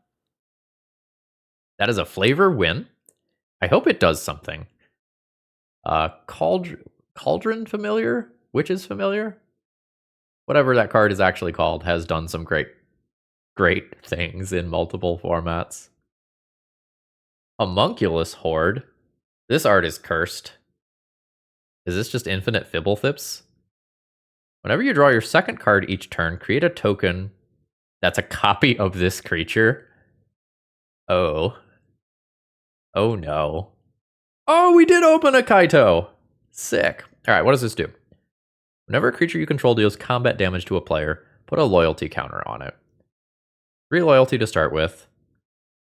That is a flavor win. I hope it does something. Cauldron Familiar? Witch's Familiar? Whatever that card is actually called has done some great great things in multiple formats. Homunculus Horde. This art is cursed. Is this just infinite Fibblethrips? Whenever you draw your second card each turn, create a token that's a copy of this creature. Oh. Oh no. Oh, we did open a Kaito! Sick. Alright, what does this do? Whenever a creature you control deals combat damage to a player, put a loyalty counter on it. 3 loyalty to start with.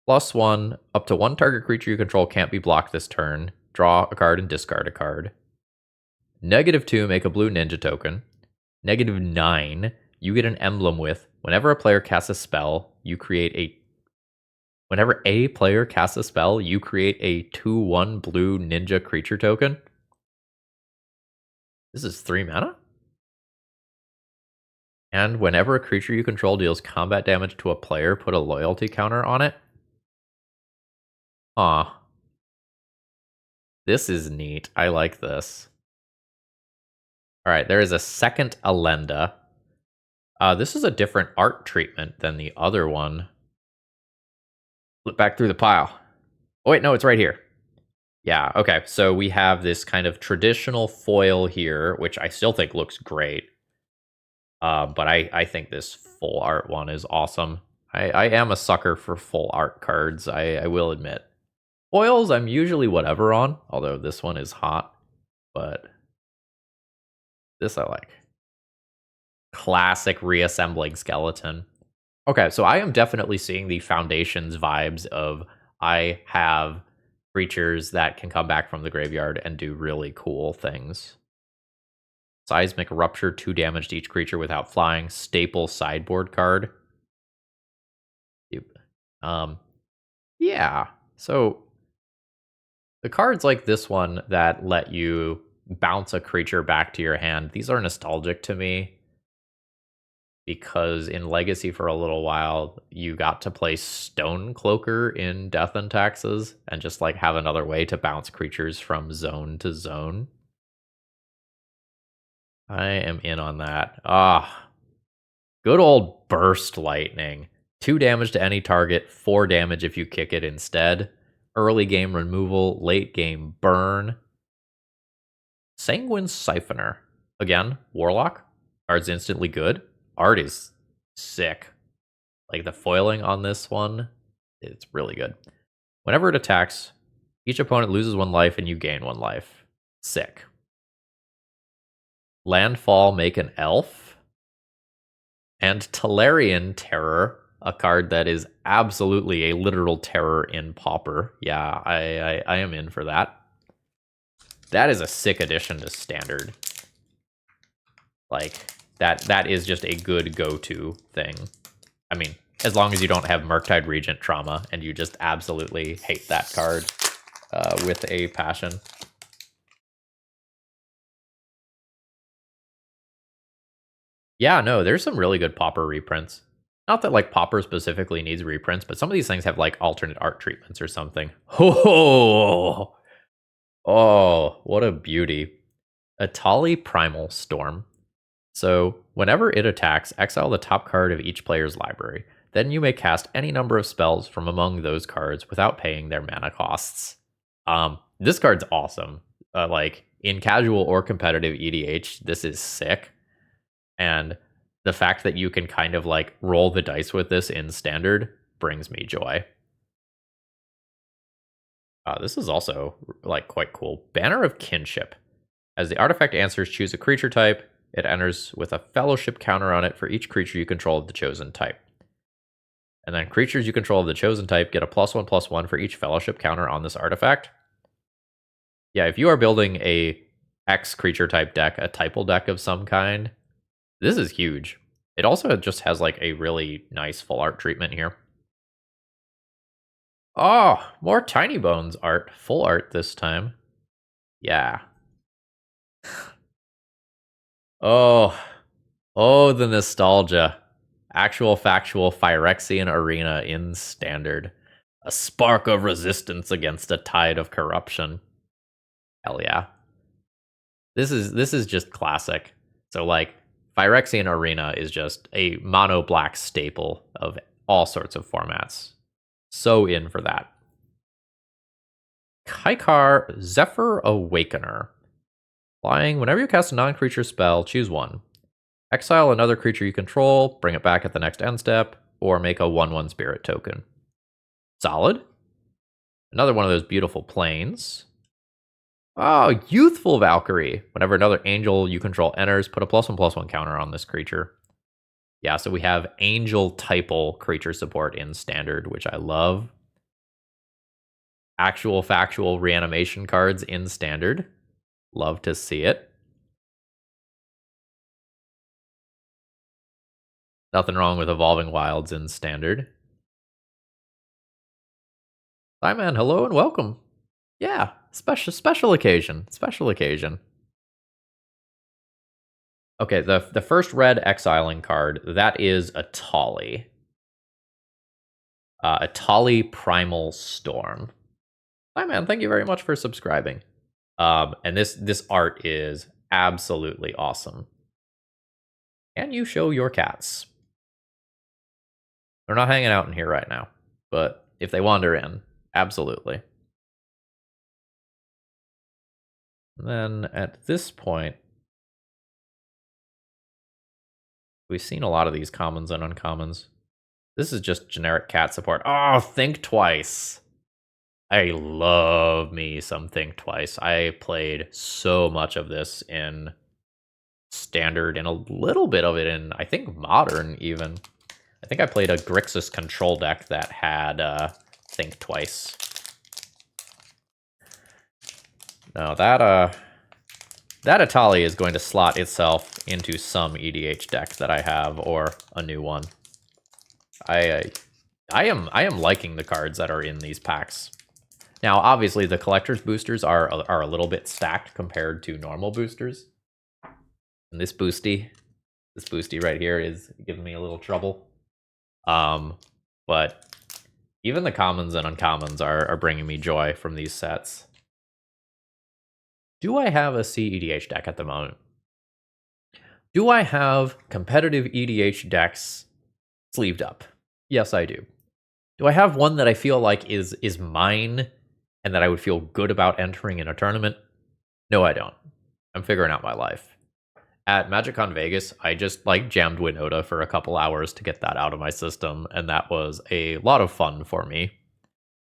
+1, up to 1 target creature you control can't be blocked this turn. Draw a card and discard a card. -2, make a blue ninja token. -9, you get an emblem with, whenever a player casts a spell, you create a... Whenever a player casts a spell, you create a 2/1 blue ninja creature token. This is 3 mana? And whenever a creature you control deals combat damage to a player, put a loyalty counter on it. Aw. This is neat. I like this. Alright, there is a second Alenda. This is a different art treatment than the other one. Flip back through the pile. Oh wait, no, it's right here. Yeah, okay, so we have this kind of traditional foil here, which I still think looks great. But I think this full art one is awesome. I am a sucker for full art cards, I will admit. Foils, I'm usually whatever on, although this one is hot. But this I like. Classic reassembling skeleton. Okay, so I am definitely seeing the Foundations vibes of I have creatures that can come back from the graveyard and do really cool things. Seismic Rupture, 2 damage to each creature without flying. Staple sideboard card. Yeah. So the cards like this one that let you bounce a creature back to your hand, these are nostalgic to me. Because in Legacy for a little while, you got to play Stonecloaker in Death and Taxes and just like have another way to bounce creatures from zone to zone. I am in on that. Good old Burst Lightning. 2 damage to any target, 4 damage if you kick it instead. Early game removal, late game burn. Sanguine Siphoner. Again, Warlock. Card's instantly good. Art is sick. Like the foiling on this one, it's really good. Whenever it attacks, each opponent loses 1 life and you gain 1 life. Sick. Landfall, make an elf. And Tolarian Terror, a card that is absolutely a literal terror in Pauper. Yeah, I am in for that. That is a sick addition to Standard. Like, that is just a good go-to thing. I mean, as long as you don't have Murktide Regent trauma and you just absolutely hate that card with a passion. Yeah, no, there's some really good Pauper reprints. Not that, like, Pauper specifically needs reprints, but some of these things have, like, alternate art treatments or something. Oh, what a beauty. Atali Primal Storm. So, whenever it attacks, exile the top card of each player's library. Then you may cast any number of spells from among those cards without paying their mana costs. This card's awesome. Like, in casual or competitive EDH, this is sick. And the fact that you can kind of, like, roll the dice with this in Standard brings me joy. This is also, like, quite cool. Banner of Kinship. As the artifact answers, choose a creature type. It enters with a fellowship counter on it for each creature you control of the chosen type. And then creatures you control of the chosen type get a +1/+1 for each fellowship counter on this artifact. Yeah, if you are building a X creature type deck, a typal deck of some kind, this is huge. It also just has like a really nice full art treatment here. Oh, more Tiny Bones art. Full art this time. Yeah. Oh, the nostalgia. Actual factual Phyrexian Arena in Standard. A spark of resistance against a tide of corruption. Hell yeah. This is just classic. So like Phyrexian Arena is just a mono black staple of all sorts of formats. So in for that. Kaikar Zephyr Awakener. Flying, whenever you cast a non-creature spell, choose one. Exile another creature you control, bring it back at the next end step, or make a 1/1 spirit token. Solid. Another one of those beautiful planes. Oh, Youthful Valkyrie. Whenever another angel you control enters, put a +1/+1 counter on this creature. Yeah, so we have angel typal creature support in standard, which I love. Actual factual reanimation cards in standard. Love to see it. Nothing wrong with Evolving Wilds in standard. Hi, man. Hello and welcome. Yeah, special occasion. Special occasion. Okay, the first red exiling card, that is a Tali. A Tali Primal Storm. Hi, man. Thank you very much for subscribing. And this art is absolutely awesome. Can you show your cats? They're not hanging out in here right now, but if they wander in, absolutely. And then at this point, we've seen a lot of these commons and uncommons. This is just generic cat support. Oh, Think Twice. I love me some Think Twice. I played so much of this in standard and a little bit of it in, I think, modern even. I think I played a Grixis control deck that had Think Twice. No, that Atali is going to slot itself into some EDH deck that I have, or a new one. I am liking the cards that are in these packs. Now, obviously, the collector's boosters are a little bit stacked compared to normal boosters. And this boosty right here is giving me a little trouble. But even the commons and uncommons are bringing me joy from these sets. Do I have a CEDH deck at the moment? Do I have competitive EDH decks sleeved up? Yes, I do. Do I have one that I feel like is mine and that I would feel good about entering in a tournament? No, I don't. I'm figuring out my life. At MagicCon Vegas, I just jammed Winota for a couple hours to get that out of my system, and that was a lot of fun for me.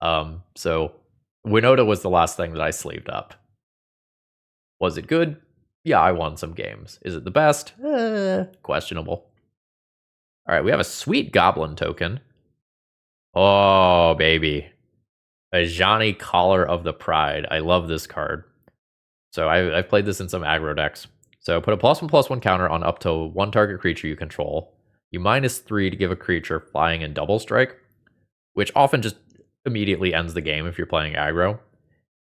So Winota was the last thing that I sleeved up. Was it good? Yeah, I won some games. Is it the best? Questionable. All right, we have a sweet goblin token. Oh, baby. Ajani Collar of the Pride. I love this card. So I've played this in some aggro decks. So put a +1/+1 counter on up to one target creature you control. You -3 to give a creature flying and double strike, which often just immediately ends the game if you're playing aggro.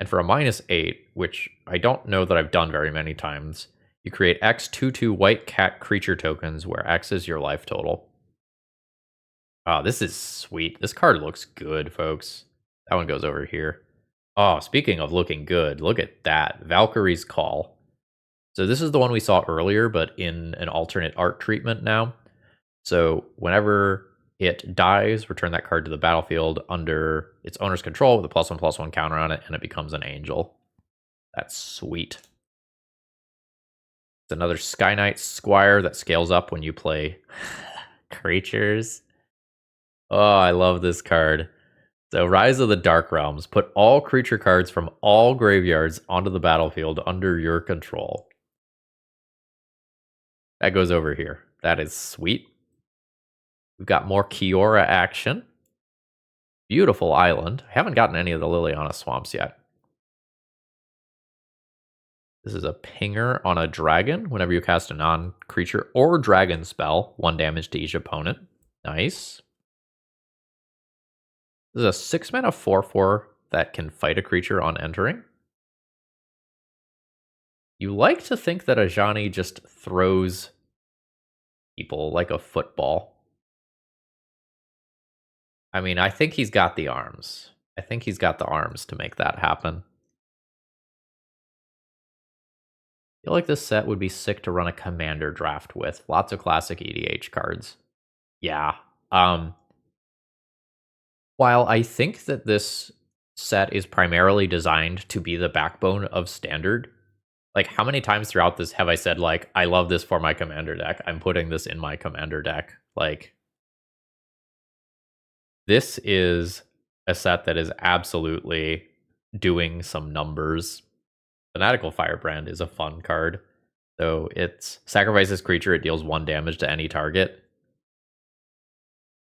And for a -8, which I don't know that I've done very many times, you create X 2/2 white cat creature tokens where X is your life total. Oh, this is sweet. This card looks good, folks. That one goes over here. Oh, speaking of looking good, look at that. Valkyrie's Call. So this is the one we saw earlier, but in an alternate art treatment now. So whenever it dies, return that card to the battlefield under its owner's control with a +1/+1 counter on it, and it becomes an angel. That's sweet. It's another Sky Knight Squire that scales up when you play creatures. Oh, I love this card. So Rise of the Dark Realms. Put all creature cards from all graveyards onto the battlefield under your control. That goes over here. That is sweet. We've got more Kiora action. Beautiful island. I haven't gotten any of the Liliana Swamps yet. This is a pinger on a dragon. Whenever you cast a non-creature or dragon spell, 1 damage to each opponent. Nice. This is a 6-mana 4/4 that can fight a creature on entering. You like to think that Ajani just throws people like a football. I mean, I think he's got the arms. I think he's got the arms to make that happen. I feel like this set would be sick to run a commander draft with. Lots of classic EDH cards. Yeah. While I think that this set is primarily designed to be the backbone of Standard, like, how many times throughout this have I said, like, I love this for my commander deck. I'm putting this in my commander deck. Like, this is a set that is absolutely doing some numbers. Fanatical Firebrand is a fun card. So it's sacrifices creature, it deals 1 damage to any target.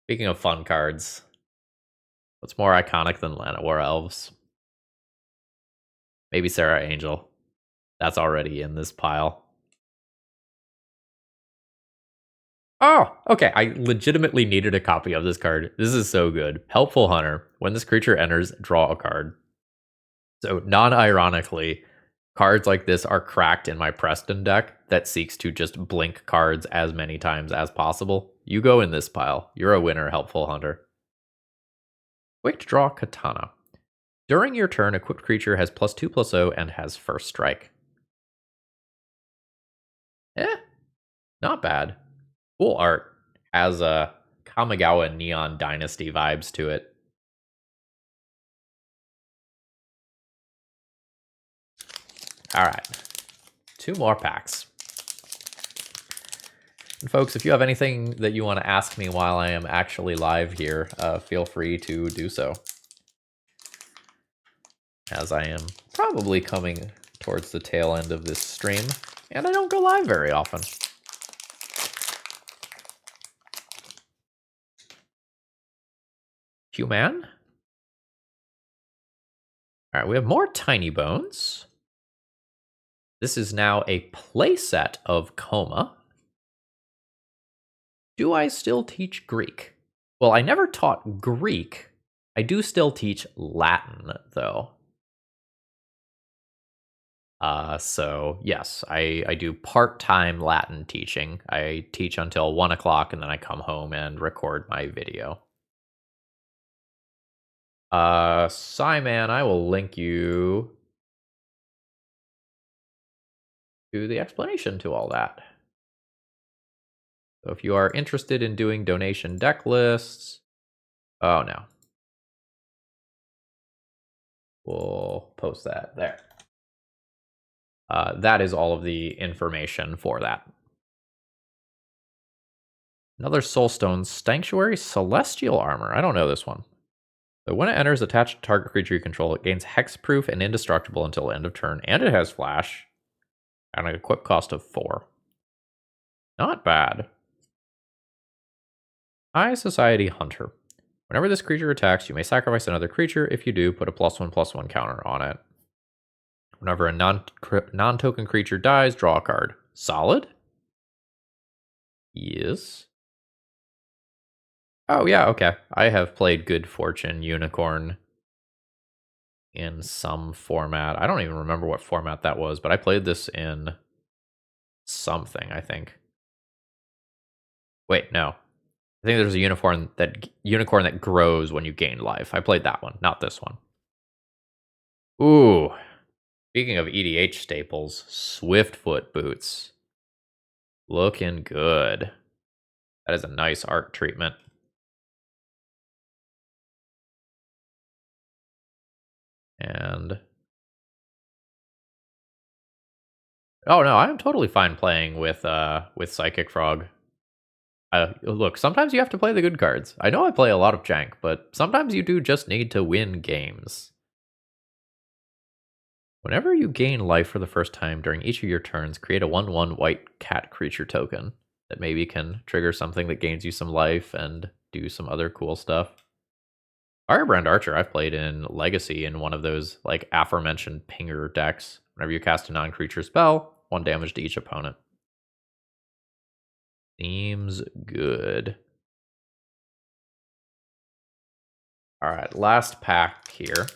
Speaking of fun cards, what's more iconic than Llanowar Elves? Maybe Serra Angel. That's already in this pile. Oh, okay. I legitimately needed a copy of this card. This is so good. Helpful Hunter. When this creature enters, draw a card. So, non-ironically, cards like this are cracked in my Preston deck that seeks to just blink cards as many times as possible. You go in this pile. You're a winner, Helpful Hunter. Quick Draw Katana. During your turn, equipped creature has +2/+0 and has first strike. Not bad. Cool art. Has a Kamigawa Neon Dynasty vibes to it. Alright. 2 more packs. And folks, if you have anything that you want to ask me while I am actually live here, feel free to do so. As I am probably coming towards the tail end of this stream, and I don't go live very often. Human? Alright, we have more Tiny Bones. This is now a playset of Coma. Do I still teach Greek? Well, I never taught Greek. I do still teach Latin, though. So yes, I do part-time Latin teaching. I teach until 1 o'clock and then I come home and record my video. Simon, I will link you to the explanation to all that. So if you are interested in doing donation deck lists, oh no. We'll post that there. That is all of the information for that. Another Soulstone Sanctuary Celestial Armor. I don't know this one. So when it enters attached to target creature you control, it gains hexproof and indestructible until end of turn, and it has flash. And an equip cost of 4. Not bad. High Society Hunter. Whenever this creature attacks, you may sacrifice another creature. If you do, put a +1/+1 counter on it. Whenever a non-token creature dies, draw a card. Solid? Yes. Oh, yeah, okay. I have played Good Fortune Unicorn in some format. I don't even remember what format that was, but I played this in something, I think. Wait, no. I think there's a unicorn that grows when you gain life. I played that one, not this one. Ooh. Speaking of EDH staples, Swiftfoot boots. Looking good. That is a nice art treatment. And oh no, I'm totally fine playing with Psychic Frog. Look, sometimes you have to play the good cards. I know I play a lot of jank, but sometimes you do just need to win games. Whenever you gain life for the first time during each of your turns, create a 1/1 white cat creature token that maybe can trigger something that gains you some life and do some other cool stuff. Firebrand Archer I've played in Legacy in one of those like aforementioned pinger decks. Whenever you cast a non-creature spell, 1 damage to each opponent. Seems good. Alright, last pack here.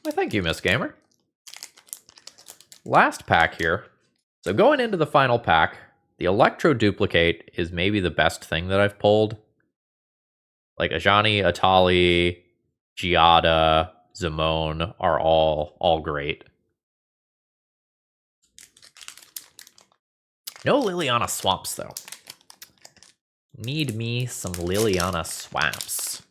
Well, thank you, Miss Gamer. Last pack here. So going into the final pack, the Electro Duplicate is maybe the best thing that I've pulled. Like Ajani, Atali, Giada, Zimone are all great. No Liliana Swamps, though. Need me some Liliana swaps.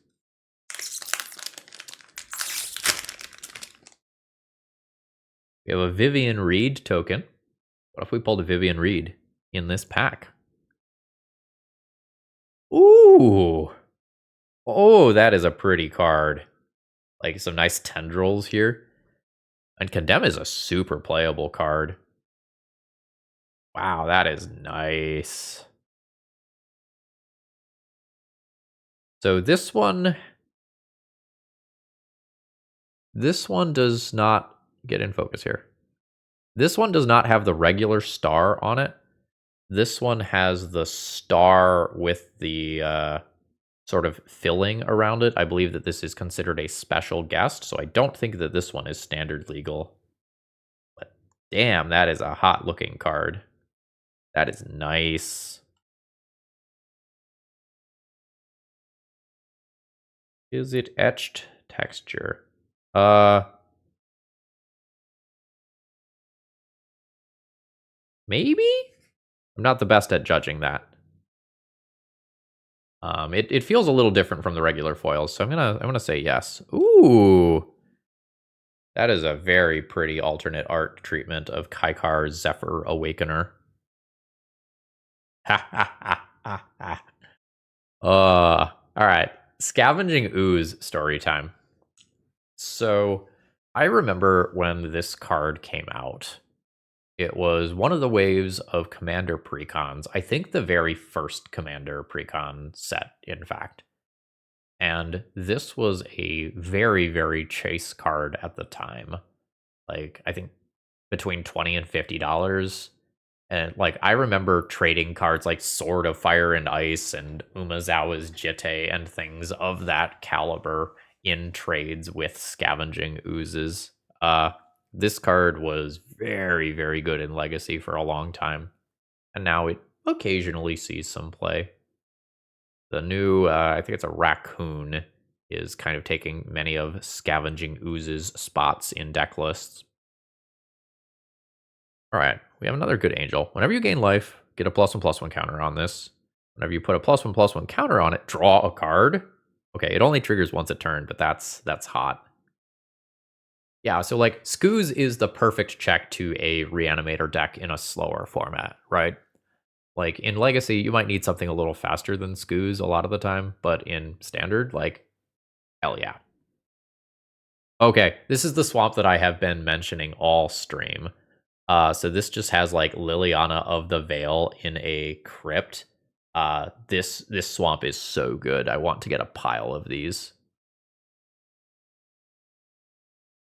We have a Vivian Reed token. What if we pulled a Vivian Reed in this pack? Ooh. Oh, that is a pretty card. Like some nice tendrils here. And Condemn is a super playable card. Wow, that is nice. So this one does not get in focus here. This one does not have the regular star on it. This one has the star with the sort of filling around it. I believe that this is considered a special guest, so I don't think that this one is standard legal. But damn, that is a hot looking card. That is nice. Is it etched texture? Maybe? I'm not the best at judging that. It feels a little different from the regular foils, so I'm gonna say yes. Ooh, that is a very pretty alternate art treatment of Kaikar's Zephyr Awakener. Ha ha ha ha ha. All right. Scavenging Ooze story time. So, I remember when this card came out. It was one of the waves of Commander precons. I think the very first Commander precon set, in fact. And this was a very, very chase card at the time. Like, I think between $20 and $50. And like I remember trading cards like Sword of Fire and Ice and Umezawa's Jitte and things of that caliber in trades with Scavenging Oozes. This card was very, very good in Legacy for a long time, and now it occasionally sees some play. The new, I think it's a Raccoon, is kind of taking many of Scavenging Ooze's spots in deck lists. All right, we have another good angel. Whenever you gain life, get a +1/+1 counter on this. Whenever you put a +1/+1 counter on it, draw a card. Okay, it only triggers once a turn, but that's hot. Yeah, so like Scooz is the perfect check to a Reanimator deck in a slower format, right? Like in Legacy, you might need something a little faster than Scooz a lot of the time, but in Standard, like, hell yeah. Okay, this is the swamp that I have been mentioning all stream. So this just has like Liliana of the Veil in a crypt. This swamp is so good. I want to get a pile of these.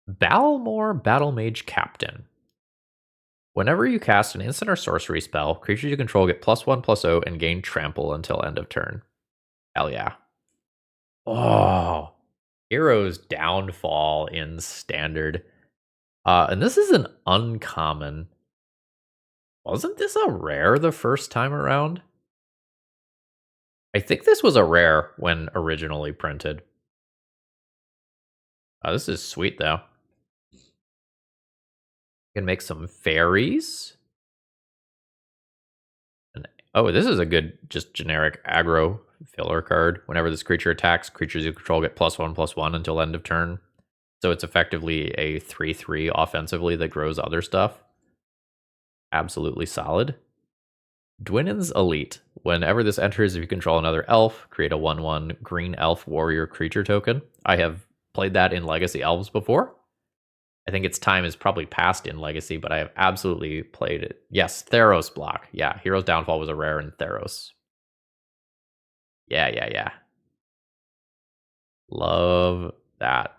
Balmor Battlemage Captain. Whenever you cast an instant or sorcery spell, creatures you control get +1/+0 and gain trample until end of turn. Hell yeah. Oh, Hero's Downfall in Standard. And this is an uncommon. Wasn't this a rare the first time around? I think this was a rare when originally printed. Oh, this is sweet, though. Can make some fairies. And, oh, this is a good, just generic aggro filler card. Whenever this creature attacks, creatures you control get +1/+1 until end of turn. So it's effectively a 3/3 offensively that grows other stuff. Absolutely solid. Dwinnen's Elite. Whenever this enters, if you control another elf, create a 1/1 green elf warrior creature token. I have played that in Legacy Elves before. I think its time is probably past in Legacy, but I have absolutely played it. Yes, Theros block. Yeah, Hero's Downfall was a rare in Theros. Yeah. Love that.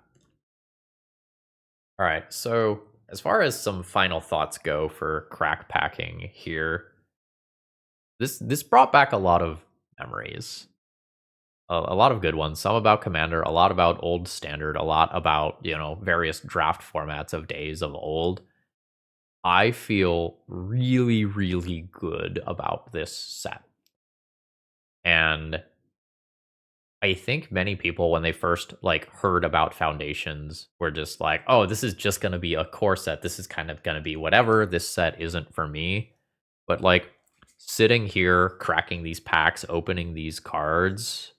All right, so as far as some final thoughts go for crack packing here, this brought back a lot of memories. A lot of good ones. Some about Commander, a lot about old Standard, a lot about, various draft formats of days of old. I feel really, really good about this set. And I think many people, when they first heard about Foundations, were just like, oh, this is just going to be a core set. This is kind of going to be whatever. This set isn't for me. But sitting here, cracking these packs, opening these cards,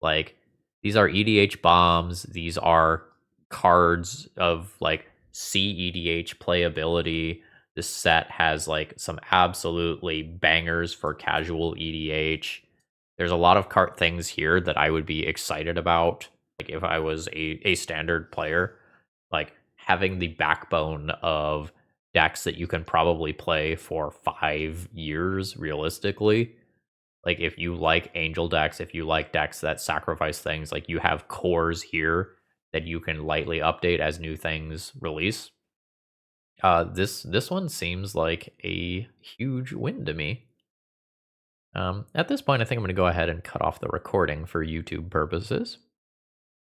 like, these are EDH bombs. These are cards of, like, CEDH playability. This set has, like, some absolutely bangers for casual EDH. There's a lot of card things here that I would be excited about, like, if I was a standard player. Like, having the backbone of decks that you can probably play for 5 years realistically. Like, if you like angel decks, if you like decks that sacrifice things, like, you have cores here that you can lightly update as new things release. This one seems like a huge win to me. At this point, I think I'm going to go ahead and cut off the recording for YouTube purposes.